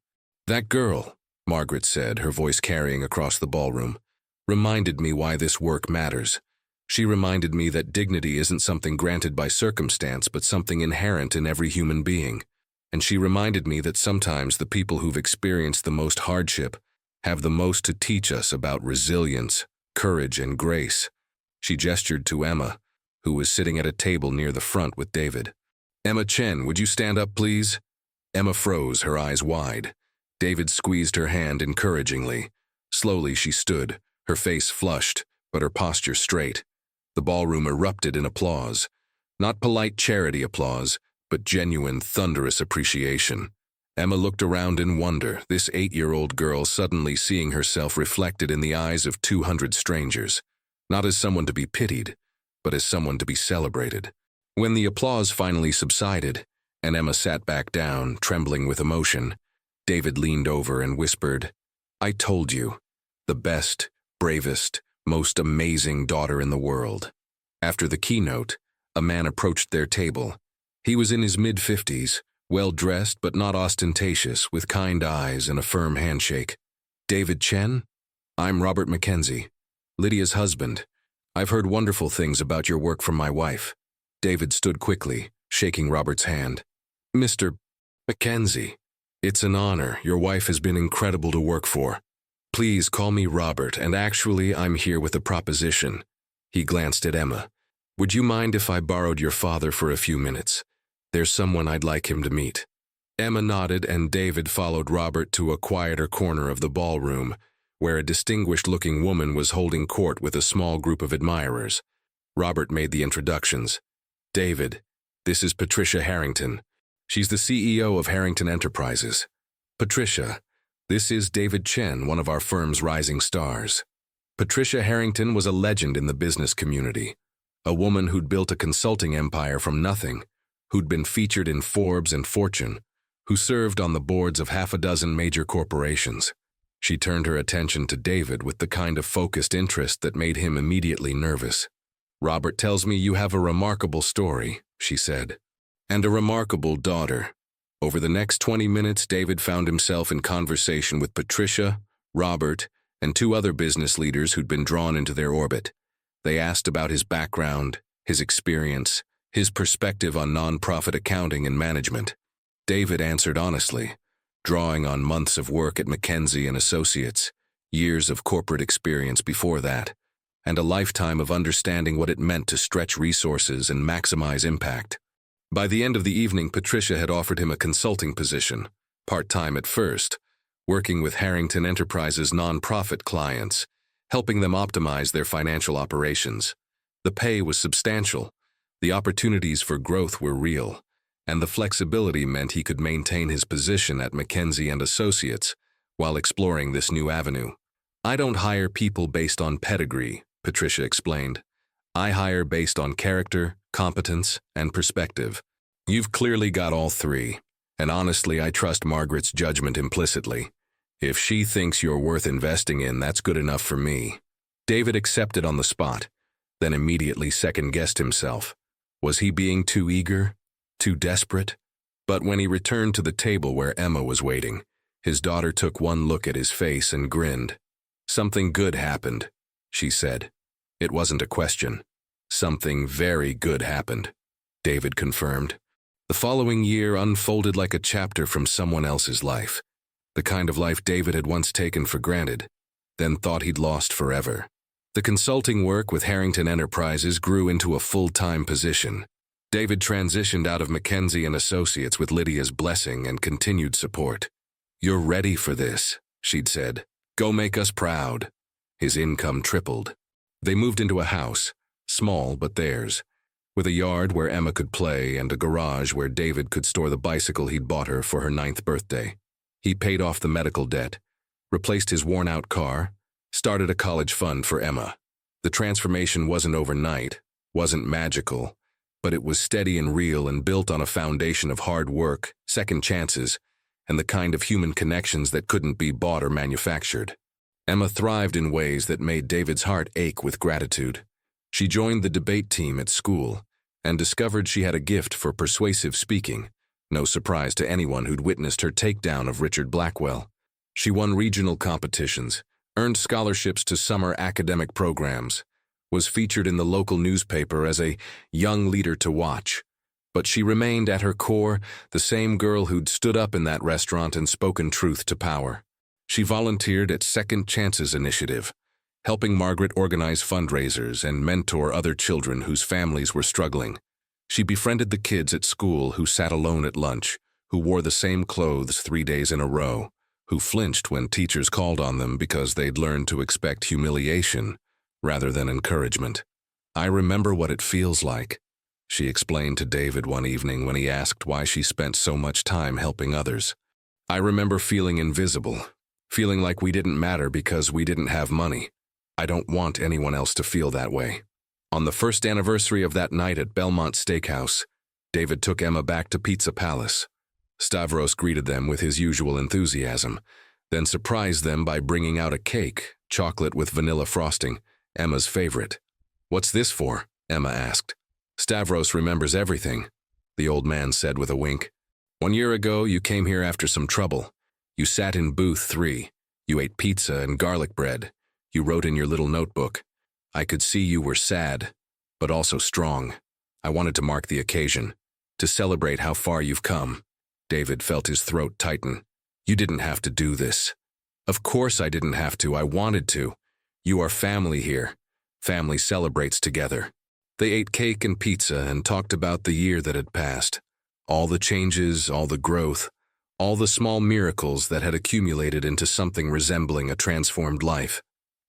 "That girl," Margaret said, her voice carrying across the ballroom, "reminded me why this work matters. She reminded me that dignity isn't something granted by circumstance, but something inherent in every human being. And she reminded me that sometimes the people who've experienced the most hardship have the most to teach us about resilience, courage, and grace." She gestured to Emma, who was sitting at a table near the front with David. "Emma Chen, would you stand up, please?" Emma froze, her eyes wide. David squeezed her hand encouragingly. Slowly she stood, her face flushed, but her posture straight. The ballroom erupted in applause. Not polite charity applause, but genuine, thunderous appreciation. Emma looked around in wonder, this 8-year-old girl suddenly seeing herself reflected in the eyes of 200 strangers, not as someone to be pitied, but as someone to be celebrated. When the applause finally subsided, and Emma sat back down, trembling with emotion, David leaned over and whispered, "I told you, the best, bravest, most amazing daughter in the world." After the keynote, a man approached their table. He was in his mid-50s, well-dressed but not ostentatious, with kind eyes and a firm handshake. "David Chen? I'm Robert Mackenzie, Lydia's husband. I've heard wonderful things about your work from my wife." David stood quickly, shaking Robert's hand. "Mr. Mackenzie, it's an honor. Your wife has been incredible to work for. Please call me Robert, and actually I'm here with a proposition." He glanced at Emma. Would you mind if I borrowed your father for a few minutes? There's someone I'd like him to meet." Emma nodded, and David followed Robert to a quieter corner of the ballroom, where a distinguished-looking woman was holding court with a small group of admirers. Robert made the introductions. "David, this is Patricia Harrington. She's the CEO of Harrington Enterprises. Patricia, this is David Chen, one of our firm's rising stars." Patricia Harrington was a legend in the business community, a woman who'd built a consulting empire from nothing, who'd been featured in Forbes and Fortune, who served on the boards of half a dozen major corporations. She turned her attention to David with the kind of focused interest that made him immediately nervous. "Robert tells me you have a remarkable story," she said, "and a remarkable daughter." Over the next 20 minutes, David found himself in conversation with Patricia, Robert, and two other business leaders who'd been drawn into their orbit. They asked about his background, his experience, his perspective on nonprofit accounting and management. David answered honestly, drawing on months of work at McKinsey & Associates, years of corporate experience before that, and a lifetime of understanding what it meant to stretch resources and maximize impact. By the end of the evening, Patricia had offered him a consulting position, part-time at first, working with Harrington Enterprises' nonprofit clients, helping them optimize their financial operations. The pay was substantial, the opportunities for growth were real, and the flexibility meant he could maintain his position at McKinsey & Associates while exploring this new avenue. "I don't hire people based on pedigree," Patricia explained. "I hire based on character, competence, and perspective. You've clearly got all three, and honestly, I trust Margaret's judgment implicitly. If she thinks you're worth investing in, that's good enough for me." David accepted on the spot, then immediately second-guessed himself. Was he being too eager? Too desperate? But when he returned to the table where Emma was waiting, his daughter took one look at his face and grinned. "Something good happened," she said. It wasn't a question. "Something very good happened," David confirmed. The following year unfolded like a chapter from someone else's life, the kind of life David had once taken for granted, then thought he'd lost forever. The consulting work with Harrington Enterprises grew into a full-time position. David transitioned out of McKinsey & Associates with Lydia's blessing and continued support. "You're ready for this," she'd said. "Go make us proud." His income tripled. They moved into a house, small but theirs, with a yard where Emma could play and a garage where David could store the bicycle he'd bought her for her 9th birthday. He paid off the medical debt, replaced his worn-out car, started a college fund for Emma. The transformation wasn't overnight, wasn't magical, but it was steady and real and built on a foundation of hard work, second chances, and the kind of human connections that couldn't be bought or manufactured. Emma thrived in ways that made David's heart ache with gratitude. She joined the debate team at school and discovered she had a gift for persuasive speaking, no surprise to anyone who'd witnessed her takedown of Richard Blackwell. She won regional competitions, earned scholarships to summer academic programs, was featured in the local newspaper as a young leader to watch. But she remained at her core the same girl who'd stood up in that restaurant and spoken truth to power. She volunteered at Second Chances Initiative, helping Margaret organize fundraisers and mentor other children whose families were struggling. She befriended the kids at school who sat alone at lunch, who wore the same clothes 3 days in a row, who flinched when teachers called on them because they'd learned to expect humiliation rather than encouragement. "I remember what it feels like," she explained to David one evening when he asked why she spent so much time helping others. "I remember feeling invisible, feeling like we didn't matter because we didn't have money. I don't want anyone else to feel that way." On the first anniversary of that night at Belmont Steakhouse, David took Emma back to Pizza Palace. Stavros greeted them with his usual enthusiasm, then surprised them by bringing out a cake, chocolate with vanilla frosting, Emma's favorite. "What's this for?" Emma asked. "Stavros remembers everything," the old man said with a wink. "1 year ago, you came here after some trouble. You sat in booth 3. You ate pizza and garlic bread. You wrote in your little notebook. I could see you were sad, but also strong. I wanted to mark the occasion, to celebrate how far you've come." David felt his throat tighten. "You didn't have to do this." "Of course I didn't have to. I wanted to. You are family here. Family celebrates together." They ate cake and pizza and talked about the year that had passed. All the changes, all the growth, all the small miracles that had accumulated into something resembling a transformed life.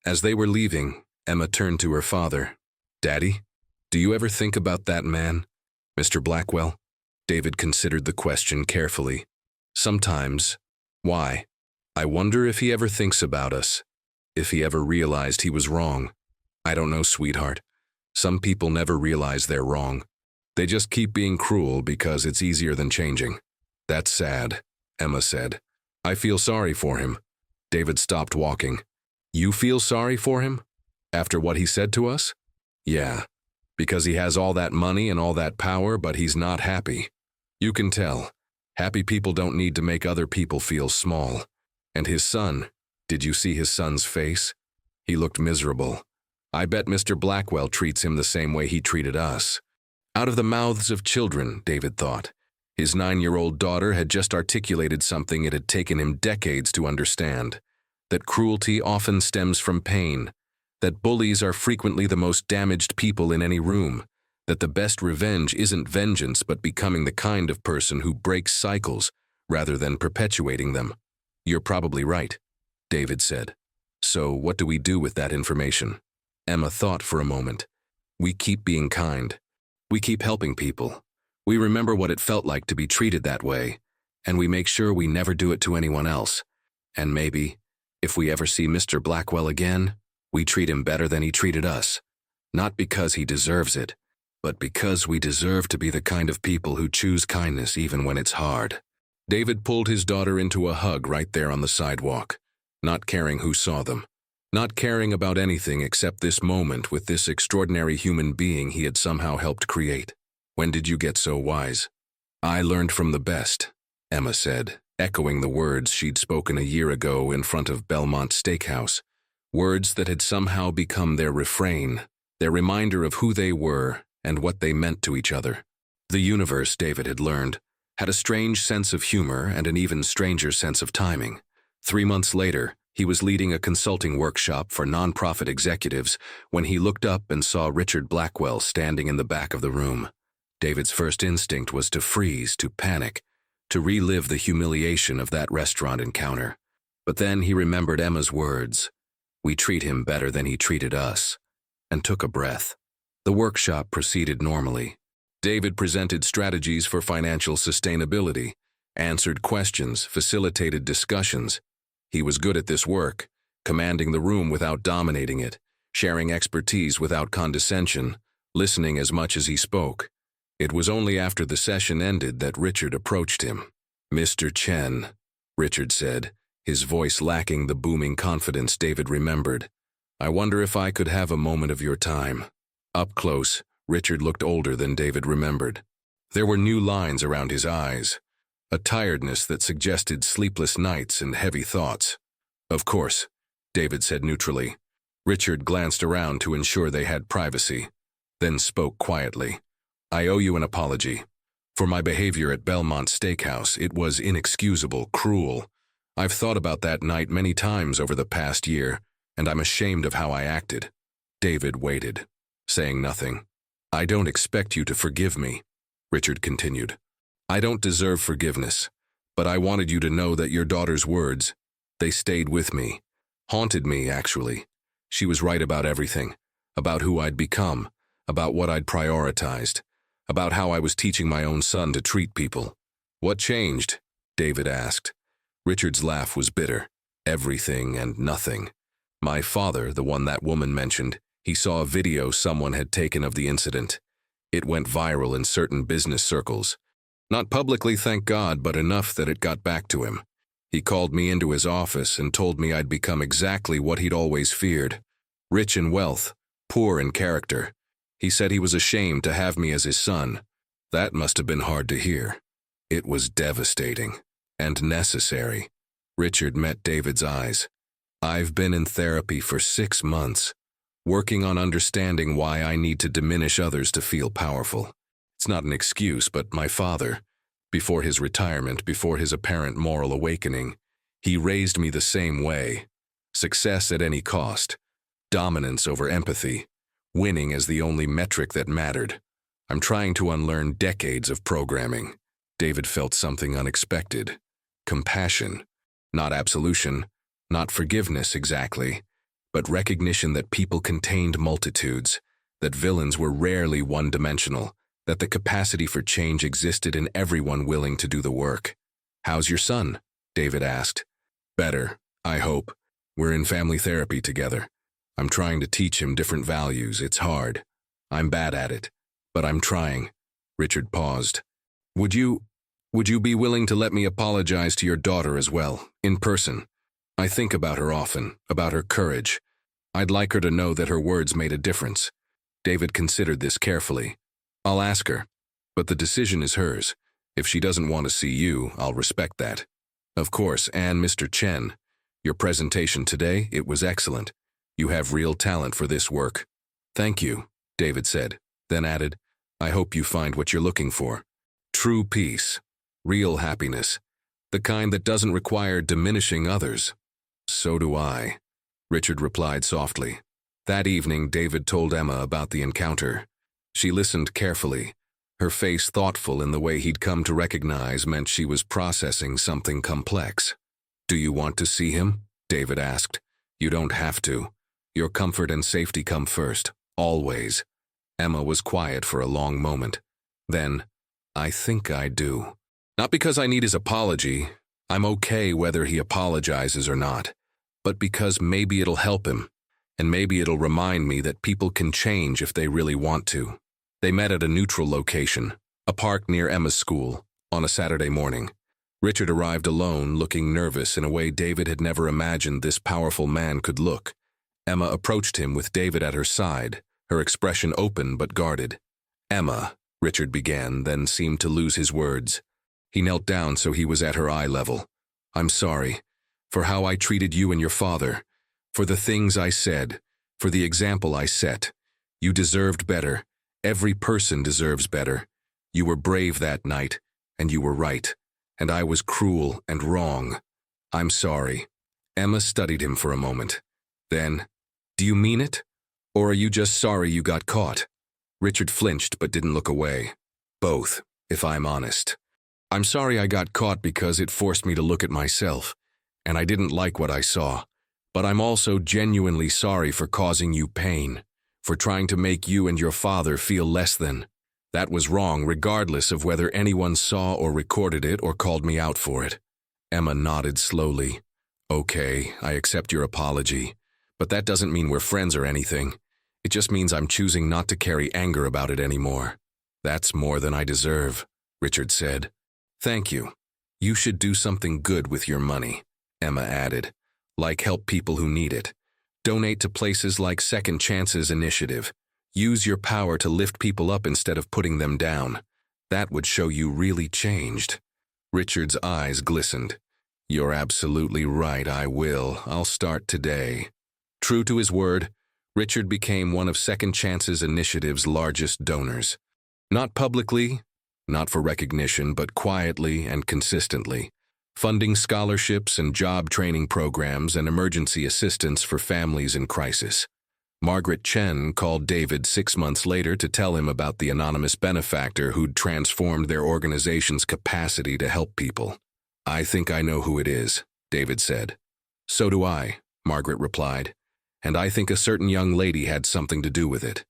As they were leaving, Emma turned to her father. "Daddy, do you ever think about that man, Mr. Blackwell?" David considered the question carefully. "Sometimes. Why? I wonder if he ever thinks about us, if he ever realized he was wrong." "I don't know, sweetheart. Some people never realize they're wrong. They just keep being cruel because it's easier than changing." "That's sad," Emma said. "I feel sorry for him." David stopped walking. "You feel sorry for him? After what he said to us?" "Yeah, because he has all that money and all that power, but he's not happy. You can tell. Happy people don't need to make other people feel small. And his son, did you see his son's face? He looked miserable. I bet Mr. Blackwell treats him the same way he treated us." Out of the mouths of children, David thought. His 9-year-old daughter had just articulated something it had taken him decades to understand. That cruelty often stems from pain. That bullies are frequently the most damaged people in any room. That the best revenge isn't vengeance but becoming the kind of person who breaks cycles rather than perpetuating them. "You're probably right," David said. "So what do we do with that information?" Emma thought for a moment. "We keep being kind. We keep helping people. We remember what it felt like to be treated that way, and we make sure we never do it to anyone else. And maybe, if we ever see Mr. Blackwell again, we treat him better than he treated us. Not because he deserves it, but because we deserve to be the kind of people who choose kindness even when it's hard." David pulled his daughter into a hug right there on the sidewalk, not caring who saw them. Not caring about anything except this moment with this extraordinary human being he had somehow helped create. "When did you get so wise?" "I learned from the best," Emma said, echoing the words she'd spoken a year ago in front of Belmont Steakhouse. Words that had somehow become their refrain, their reminder of who they were and what they meant to each other. The universe, David had learned, had a strange sense of humor and an even stranger sense of timing. 3 months later, he was leading a consulting workshop for nonprofit executives when he looked up and saw Richard Blackwell standing in the back of the room. David's first instinct was to freeze, to panic, to relive the humiliation of that restaurant encounter. But then he remembered Emma's words, "We treat him better than he treated us," and took a breath. The workshop proceeded normally. David presented strategies for financial sustainability, answered questions, facilitated discussions. He was good at this work, commanding the room without dominating it, sharing expertise without condescension, listening as much as he spoke. It was only after the session ended that Richard approached him. "Mr. Chen," Richard said, his voice lacking the booming confidence David remembered. "I wonder if I could have a moment of your time." Up close, Richard looked older than David remembered. There were new lines around his eyes, a tiredness that suggested sleepless nights and heavy thoughts. "Of course," David said neutrally. Richard glanced around to ensure they had privacy, then spoke quietly. "I owe you an apology. For my behavior at Belmont Steakhouse, it was inexcusable, cruel. I've thought about that night many times over the past year, and I'm ashamed of how I acted." David waited, saying nothing. "I don't expect you to forgive me," Richard continued. "I don't deserve forgiveness, but I wanted you to know that your daughter's words, they stayed with me, haunted me, actually. She was right about everything, about who I'd become, about what I'd prioritized, about how I was teaching my own son to treat people." "What changed?" David asked. Richard's laugh was bitter. "Everything and nothing. My father, the one that woman mentioned, he saw a video someone had taken of the incident. It went viral in certain business circles. Not publicly, thank God, but enough that it got back to him. He called me into his office and told me I'd become exactly what he'd always feared. Rich in wealth, poor in character. He said he was ashamed to have me as his son. That must have been hard to hear. It was devastating. And necessary." Richard met David's eyes. "I've been in therapy for 6 months, working on understanding why I need to diminish others to feel powerful. It's not an excuse, but my father, before his retirement, before his apparent moral awakening, he raised me the same way. Success at any cost, dominance over empathy, winning as the only metric that mattered. I'm trying to unlearn decades of programming. David felt something unexpected. Compassion. Not absolution, not forgiveness exactly, but recognition that people contained multitudes, that villains were rarely one-dimensional, that the capacity for change existed in everyone willing to do the work. "How's your son?" David asked. "Better, I hope. We're in family therapy together. I'm trying to teach him different values. It's hard. I'm bad at it, but I'm trying." Richard paused. Would you be willing to let me apologize to your daughter as well, in person? I think about her often, about her courage. I'd like her to know that her words made a difference." David considered this carefully. "I'll ask her, but the decision is hers. If she doesn't want to see you, I'll respect that." "Of course, and Mr. Chen, your presentation today, it was excellent. You have real talent for this work." "Thank you," David said, then added, "I hope you find what you're looking for. True peace, real happiness, the kind that doesn't require diminishing others." "So do I," Richard replied softly. That evening, David told Emma about the encounter. She listened carefully, her face thoughtful in the way he'd come to recognize meant she was processing something complex. "Do you want to see him?" David asked. "You don't have to. Your comfort and safety come first, always." Emma was quiet for a long moment. Then, "I think I do. Not because I need his apology. I'm okay whether he apologizes or not. But because maybe it'll help him, and maybe it'll remind me that people can change if they really want to." They met at a neutral location, a park near Emma's school, on a Saturday morning. Richard arrived alone, looking nervous in a way David had never imagined this powerful man could look. Emma approached him with David at her side, her expression open but guarded. "Emma," Richard began, then seemed to lose his words. He knelt down so he was at her eye level. "I'm sorry. For how I treated you and your father, for the things I said, for the example I set. You deserved better. Every person deserves better. You were brave that night, and you were right, and I was cruel and wrong. I'm sorry." Emma studied him for a moment. Then, "Do you mean it? Or are you just sorry you got caught?" Richard flinched but didn't look away. "Both, if I'm honest. I'm sorry I got caught because it forced me to look at myself, and I didn't like what I saw. But I'm also genuinely sorry for causing you pain, for trying to make you and your father feel less than. That was wrong regardless of whether anyone saw or recorded it or called me out for it." Emma nodded slowly. "Okay, I accept your apology, but that doesn't mean we're friends or anything. It just means I'm choosing not to carry anger about it anymore." "That's more than I deserve," Richard said. "Thank you. You should do something good with your money," Emma added, "like help people who need it. Donate to places like Second Chances Initiative. Use your power to lift people up instead of putting them down. That would show you really changed." Richard's eyes glistened. "You're absolutely right, I will. I'll start today." True to his word, Richard became one of Second Chances Initiative's largest donors. Not publicly, not for recognition, but quietly and consistently, funding scholarships and job training programs and emergency assistance for families in crisis. Margaret Chen called David 6 months later to tell him about the anonymous benefactor who'd transformed their organization's capacity to help people. "I think I know who it is," David said. "So do I," Margaret replied, "and I think a certain young lady had something to do with it."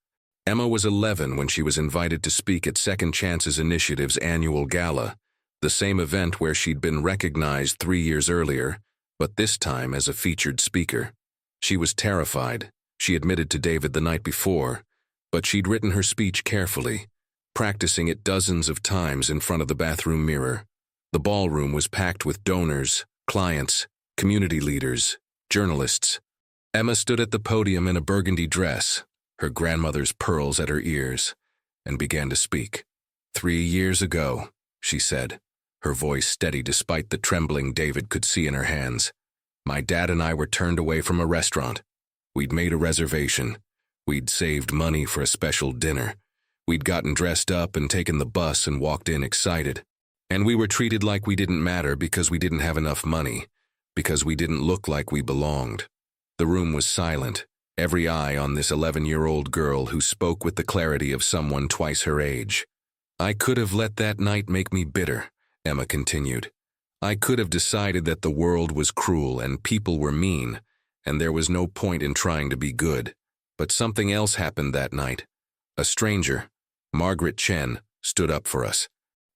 Emma was 11 when she was invited to speak at Second Chances Initiative's annual gala, the same event where she'd been recognized 3 years earlier, but this time as a featured speaker. She was terrified, she admitted to David the night before, but she'd written her speech carefully, practicing it dozens of times in front of the bathroom mirror. The ballroom was packed with donors, clients, community leaders, journalists. Emma stood at the podium in a burgundy dress, her grandmother's pearls at her ears, and began to speak. 3 years ago, she said, her voice steady despite the trembling David could see in her hands. My dad and I were turned away from a restaurant. We'd made a reservation. We'd saved money for a special dinner. We'd gotten dressed up and taken the bus and walked in excited. And we were treated like we didn't matter because we didn't have enough money, because we didn't look like we belonged. The room was silent. every eye on this 11-year-old girl who spoke with the clarity of someone twice her age. I could have let that night make me bitter, Emma continued. I could have decided that the world was cruel and people were mean, and there was no point in trying to be good. But something else happened that night. A stranger, Margaret Chen, stood up for us.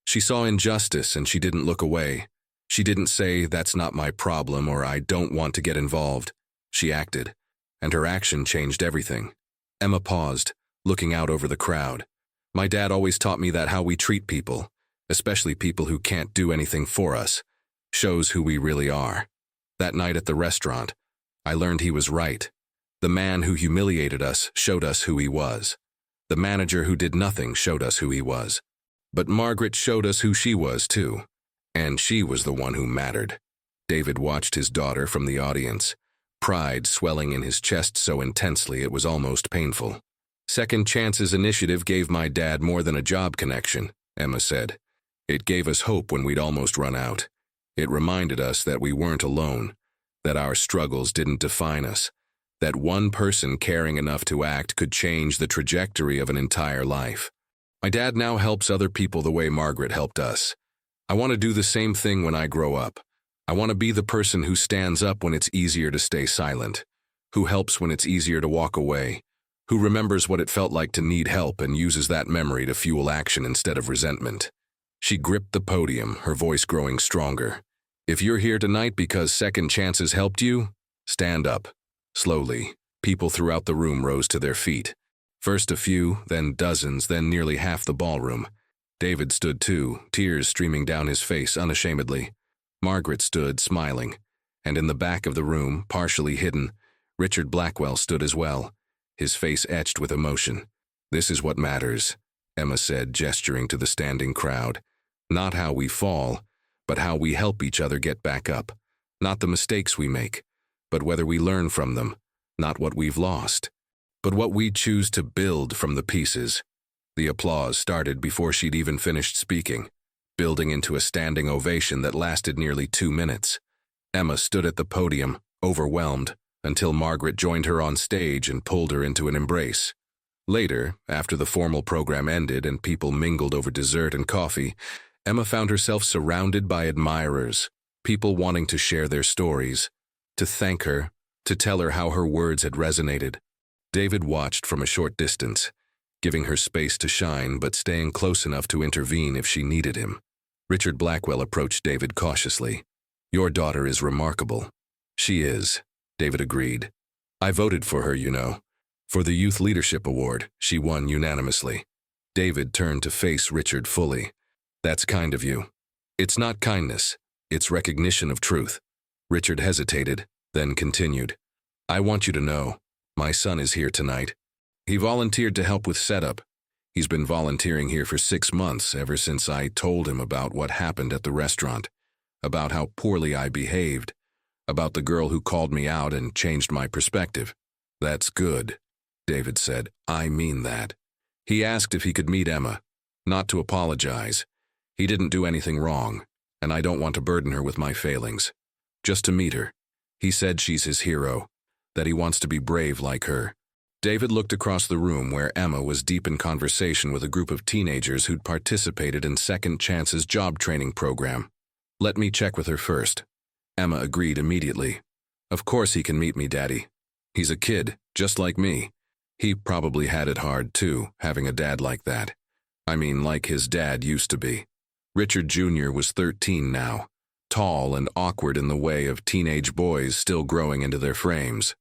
She saw injustice and she didn't look away. She didn't say, "That's not my problem," or "I don't want to get involved." She acted, and her action changed everything. Emma paused, looking out over the crowd. My dad always taught me that how we treat people, especially people who can't do anything for us, shows who we really are. That night at the restaurant, I learned he was right. The man who humiliated us showed us who he was. The manager who did nothing showed us who he was. But Margaret showed us who she was, too. And she was the one who mattered. David watched his daughter from the audience, pride swelling in his chest so intensely it was almost painful. Second Chance's initiative gave my dad more than a job connection, Emma said. It gave us hope when we'd almost run out. It reminded us that we weren't alone, that our struggles didn't define us, that one person caring enough to act could change the trajectory of an entire life. My dad now helps other people the way Margaret helped us. I want to do the same thing when I grow up. I want to be the person who stands up when it's easier to stay silent, who helps when it's easier to walk away, who remembers what it felt like to need help and uses that memory to fuel action instead of resentment. She gripped the podium, her voice growing stronger. If you're here tonight because Second Chances helped you, stand up. Slowly, people throughout the room rose to their feet. First a few, then dozens, then nearly half the ballroom. David stood too, tears streaming down his face unashamedly. Margaret stood, smiling. And in the back of the room, partially hidden, Richard Blackwell stood as well, his face etched with emotion. This is what matters, Emma said, gesturing to the standing crowd. Not how we fall, but how we help each other get back up. Not the mistakes we make, but whether we learn from them. Not what we've lost, but what we choose to build from the pieces. The applause started before she'd even finished speaking, building into a standing ovation that lasted nearly 2 minutes. Emma stood at the podium, overwhelmed, until Margaret joined her on stage and pulled her into an embrace. Later, after the formal program ended and people mingled over dessert and coffee, Emma found herself surrounded by admirers, people wanting to share their stories, to thank her, to tell her how her words had resonated. David watched from a short distance, giving her space to shine but staying close enough to intervene if she needed him. Richard Blackwell approached David cautiously. Your daughter is remarkable. She is, David agreed. I voted for her, you know. For the Youth Leadership Award, she won unanimously. David turned to face Richard fully. That's kind of you. It's not kindness, it's recognition of truth. Richard hesitated, then continued. I want you to know, my son is here tonight. He volunteered to help with setup. He's been volunteering here for 6 months, ever since I told him about what happened at the restaurant, about how poorly I behaved, about the girl who called me out and changed my perspective. That's good, David said. I mean that. He asked if he could meet Emma, not to apologize. He didn't do anything wrong, and I don't want to burden her with my failings. Just to meet her. He said she's his hero, that he wants to be brave like her. David looked across the room where Emma was deep in conversation with a group of teenagers who'd participated in Second Chance's job training program. Let me check with her first. Emma agreed immediately. Of course he can meet me, Daddy. He's a kid, just like me. He probably had it hard, too, having a dad like that. I mean, like his dad used to be. Richard Jr. was 13 now, tall and awkward in the way of teenage boys still growing into their frames.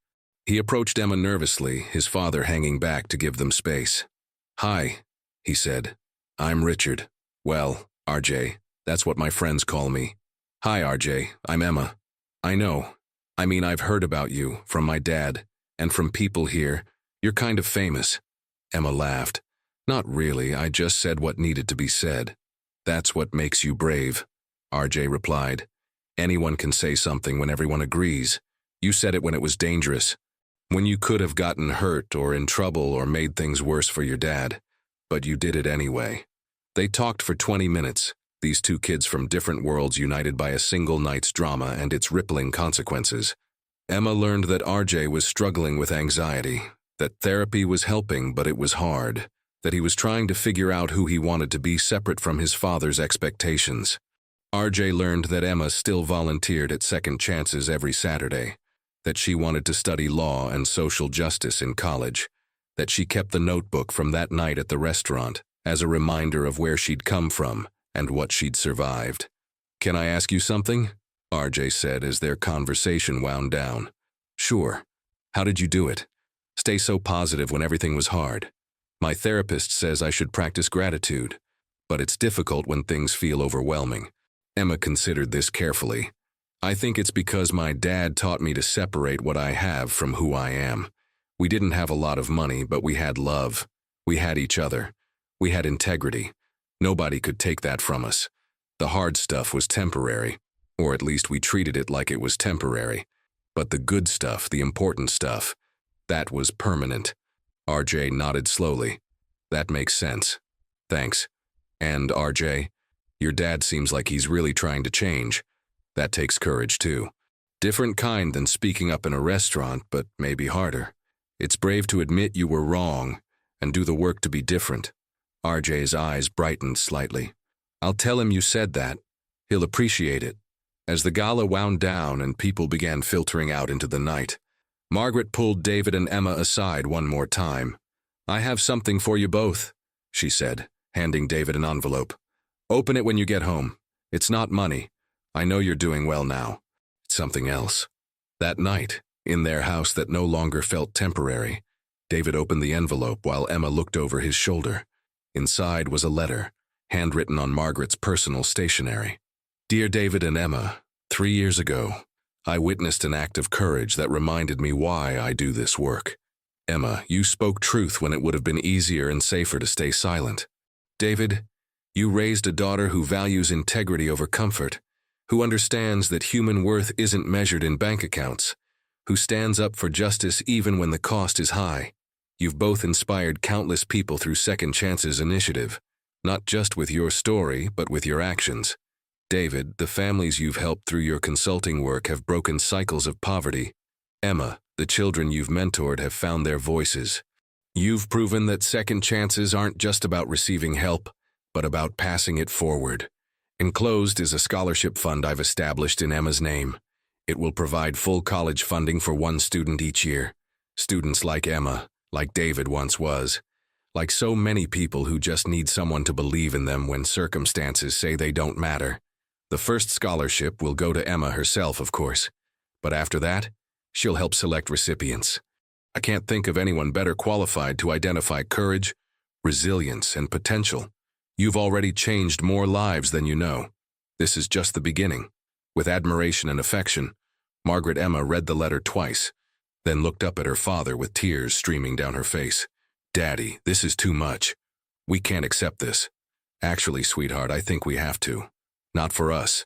He approached Emma nervously, his father hanging back to give them space. Hi, he said. I'm Richard. Well, RJ, that's what my friends call me. Hi, RJ, I'm Emma. I know. I mean, I've heard about you, from my dad, and from people here. You're kind of famous. Emma laughed. Not really, I just said what needed to be said. That's what makes you brave, RJ replied. Anyone can say something when everyone agrees. You said it when it was dangerous, when you could have gotten hurt or in trouble or made things worse for your dad. But you did it anyway. They talked for 20 minutes, these two kids from different worlds united by a single night's drama and its rippling consequences. Emma learned that RJ was struggling with anxiety, that therapy was helping but it was hard, that he was trying to figure out who he wanted to be separate from his father's expectations. RJ learned that Emma still volunteered at Second Chances every Saturday, that she wanted to study law and social justice in college, that she kept the notebook from that night at the restaurant as a reminder of where she'd come from and what she'd survived. "Can I ask you something?" RJ said as their conversation wound down. "Sure. How did you do it? Stay so positive when everything was hard. My therapist says I should practice gratitude, but it's difficult when things feel overwhelming." Emma considered this carefully. "I think it's because my dad taught me to separate what I have from who I am. We didn't have a lot of money, but we had love. We had each other. We had integrity. Nobody could take that from us. The hard stuff was temporary, or at least we treated it like it was temporary. But the good stuff, the important stuff, that was permanent." RJ nodded slowly. "That makes sense. Thanks. And RJ, your dad seems like he's really trying to change. That takes courage too. Different kind than speaking up in a restaurant, but maybe harder. It's brave to admit you were wrong and do the work to be different." RJ's eyes brightened slightly. "I'll tell him you said that. He'll appreciate it." As the gala wound down and people began filtering out into the night, Margaret pulled David and Emma aside one more time. "I have something for you both," she said, handing David an envelope. "Open it when you get home. It's not money. I know you're doing well now. It's something else." That night, in their house that no longer felt temporary, David opened the envelope while Emma looked over his shoulder. Inside was a letter, handwritten on Margaret's personal stationery. "Dear David and Emma, 3 years ago, I witnessed an act of courage that reminded me why I do this work. Emma, you spoke truth when it would have been easier and safer to stay silent. David, you raised a daughter who values integrity over comfort, who understands that human worth isn't measured in bank accounts, who stands up for justice even when the cost is high. You've both inspired countless people through Second Chances initiative, not just with your story, but with your actions. David, the families you've helped through your consulting work have broken cycles of poverty. Emma, the children you've mentored have found their voices. You've proven that Second Chances aren't just about receiving help, but about passing it forward. Enclosed is a scholarship fund I've established in Emma's name. It will provide full college funding for one student each year. Students like Emma, like David once was, like so many people who just need someone to believe in them when circumstances say they don't matter. The first scholarship will go to Emma herself, of course, but after that, she'll help select recipients. I can't think of anyone better qualified to identify courage, resilience, and potential. You've already changed more lives than you know. This is just the beginning." With admiration and affection, Margaret Emma read the letter twice, then looked up at her father with tears streaming down her face. "Daddy, this is too much. We can't accept this. Actually, sweetheart, I think we have to. Not for us,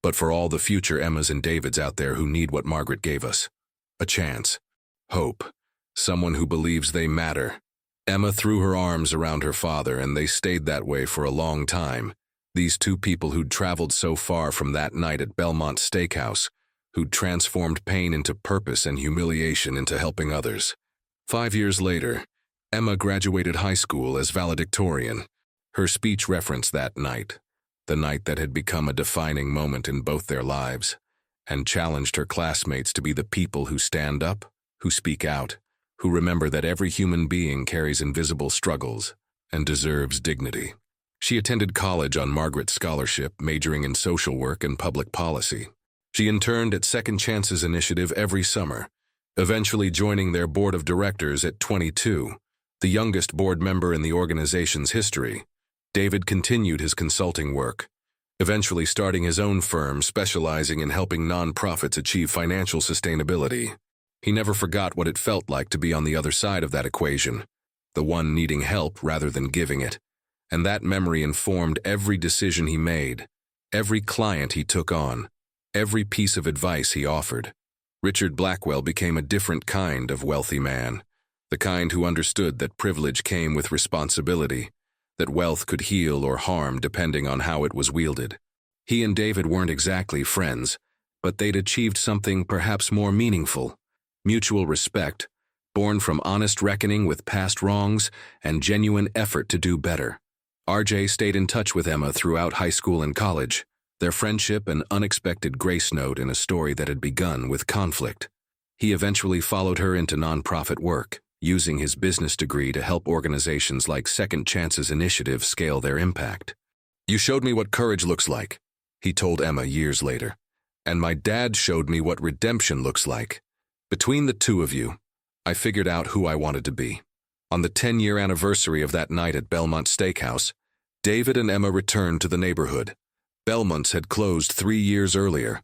but for all the future Emmas and Davids out there who need what Margaret gave us. A chance. Hope. Someone who believes they matter." Emma threw her arms around her father, and they stayed that way for a long time. These two people who'd traveled so far from that night at Belmont Steakhouse, who'd transformed pain into purpose and humiliation into helping others. 5 years later, Emma graduated high school as valedictorian. Her speech referenced that night, the night that had become a defining moment in both their lives, and challenged her classmates to be the people who stand up, who speak out, who remember that every human being carries invisible struggles and deserves dignity. She attended college on Margaret's scholarship, majoring in social work and public policy. She interned at Second Chances Initiative every summer, eventually joining their board of directors at 22, the youngest board member in the organization's history. David continued his consulting work, eventually starting his own firm specializing in helping nonprofits achieve financial sustainability. He never forgot what it felt like to be on the other side of that equation, the one needing help rather than giving it. And that memory informed every decision he made, every client he took on, every piece of advice he offered. Richard Blackwell became a different kind of wealthy man, the kind who understood that privilege came with responsibility, that wealth could heal or harm depending on how it was wielded. He and David weren't exactly friends, but they'd achieved something perhaps more meaningful: mutual respect, born from honest reckoning with past wrongs and genuine effort to do better. RJ stayed in touch with Emma throughout high school and college, their friendship an unexpected grace note in a story that had begun with conflict. He eventually followed her into nonprofit work, using his business degree to help organizations like Second Chances Initiative scale their impact. "You showed me what courage looks like," he told Emma years later. "And my dad showed me what redemption looks like. Between the two of you, I figured out who I wanted to be." On the 10-year anniversary of that night at Belmont Steakhouse, David and Emma returned to the neighborhood. Belmont's had closed 3 years earlier,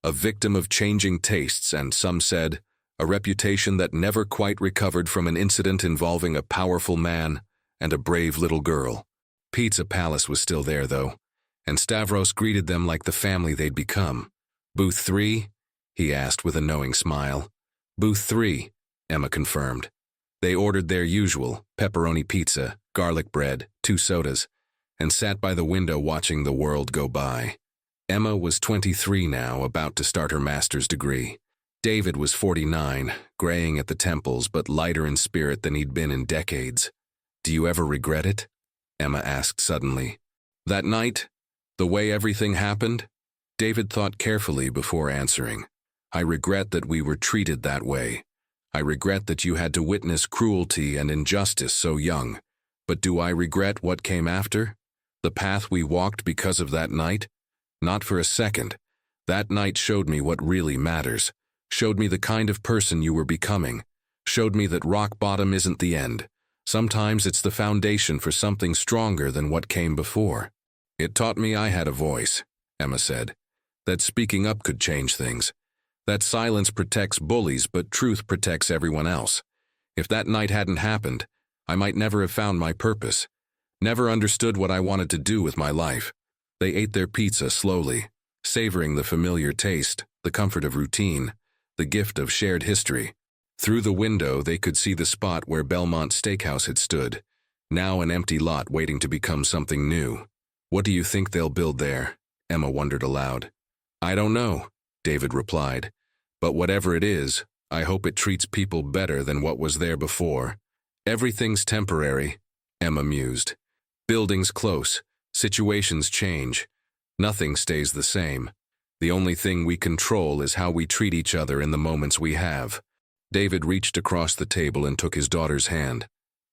a victim of changing tastes and, some said, a reputation that never quite recovered from an incident involving a powerful man and a brave little girl. Pizza Palace was still there, though, and Stavros greeted them like the family they'd become. "Booth 3? He asked with a knowing smile. "Booth 3, Emma confirmed. They ordered their usual, pepperoni pizza, garlic bread, 2 sodas, and sat by the window watching the world go by. Emma was 23 now, about to start her master's degree. David was 49, graying at the temples but lighter in spirit than he'd been in decades. "Do you ever regret it?" Emma asked suddenly. "That night? The way everything happened?" David thought carefully before answering. "I regret that we were treated that way. I regret that you had to witness cruelty and injustice so young. But do I regret what came after? The path we walked because of that night? Not for a second. That night showed me what really matters. Showed me the kind of person you were becoming. Showed me that rock bottom isn't the end. Sometimes it's the foundation for something stronger than what came before. It taught me I had a voice," Emma said. "That speaking up could change things. That silence protects bullies, but truth protects everyone else. If that night hadn't happened, I might never have found my purpose. Never understood what I wanted to do with my life." They ate their pizza slowly, savoring the familiar taste, the comfort of routine, the gift of shared history. Through the window, they could see the spot where Belmont Steakhouse had stood, now an empty lot waiting to become something new. "What do you think they'll build there?" Emma wondered aloud. "I don't know," David replied. "But whatever it is, I hope it treats people better than what was there before." "Everything's temporary," Emma mused. "Buildings close, situations change. Nothing stays the same. The only thing we control is how we treat each other in the moments we have." David reached across the table and took his daughter's hand.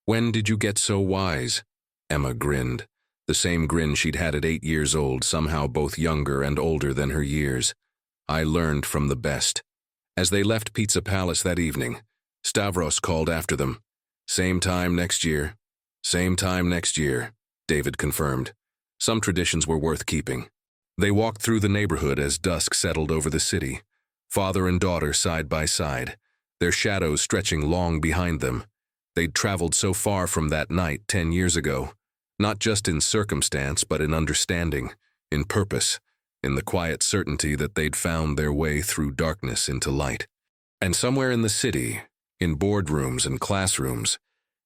"When did you get so wise?" Emma grinned, the same grin she'd had at 8 years old, somehow both younger and older than her years. "I learned from the best." As they left Pizza Palace that evening, Stavros called after them. "Same time next year." "Same time next year," David confirmed. Some traditions were worth keeping. They walked through the neighborhood as dusk settled over the city, father and daughter side by side, their shadows stretching long behind them. They'd traveled so far from that night 10 years ago, not just in circumstance but in understanding, in purpose, in the quiet certainty that they'd found their way through darkness into light. And somewhere in the city, in boardrooms and classrooms,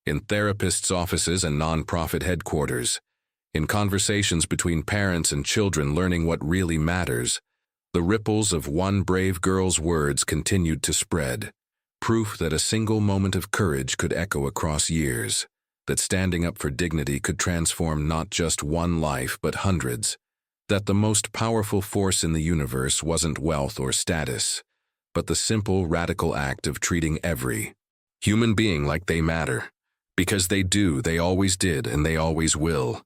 in therapists' offices and nonprofit headquarters, in conversations between parents and children learning what really matters, the ripples of one brave girl's words continued to spread, proof that a single moment of courage could echo across years, that standing up for dignity could transform not just one life but hundreds, that the most powerful force in the universe wasn't wealth or status, but the simple, radical act of treating every human being like they matter. Because they do, they always did, and they always will.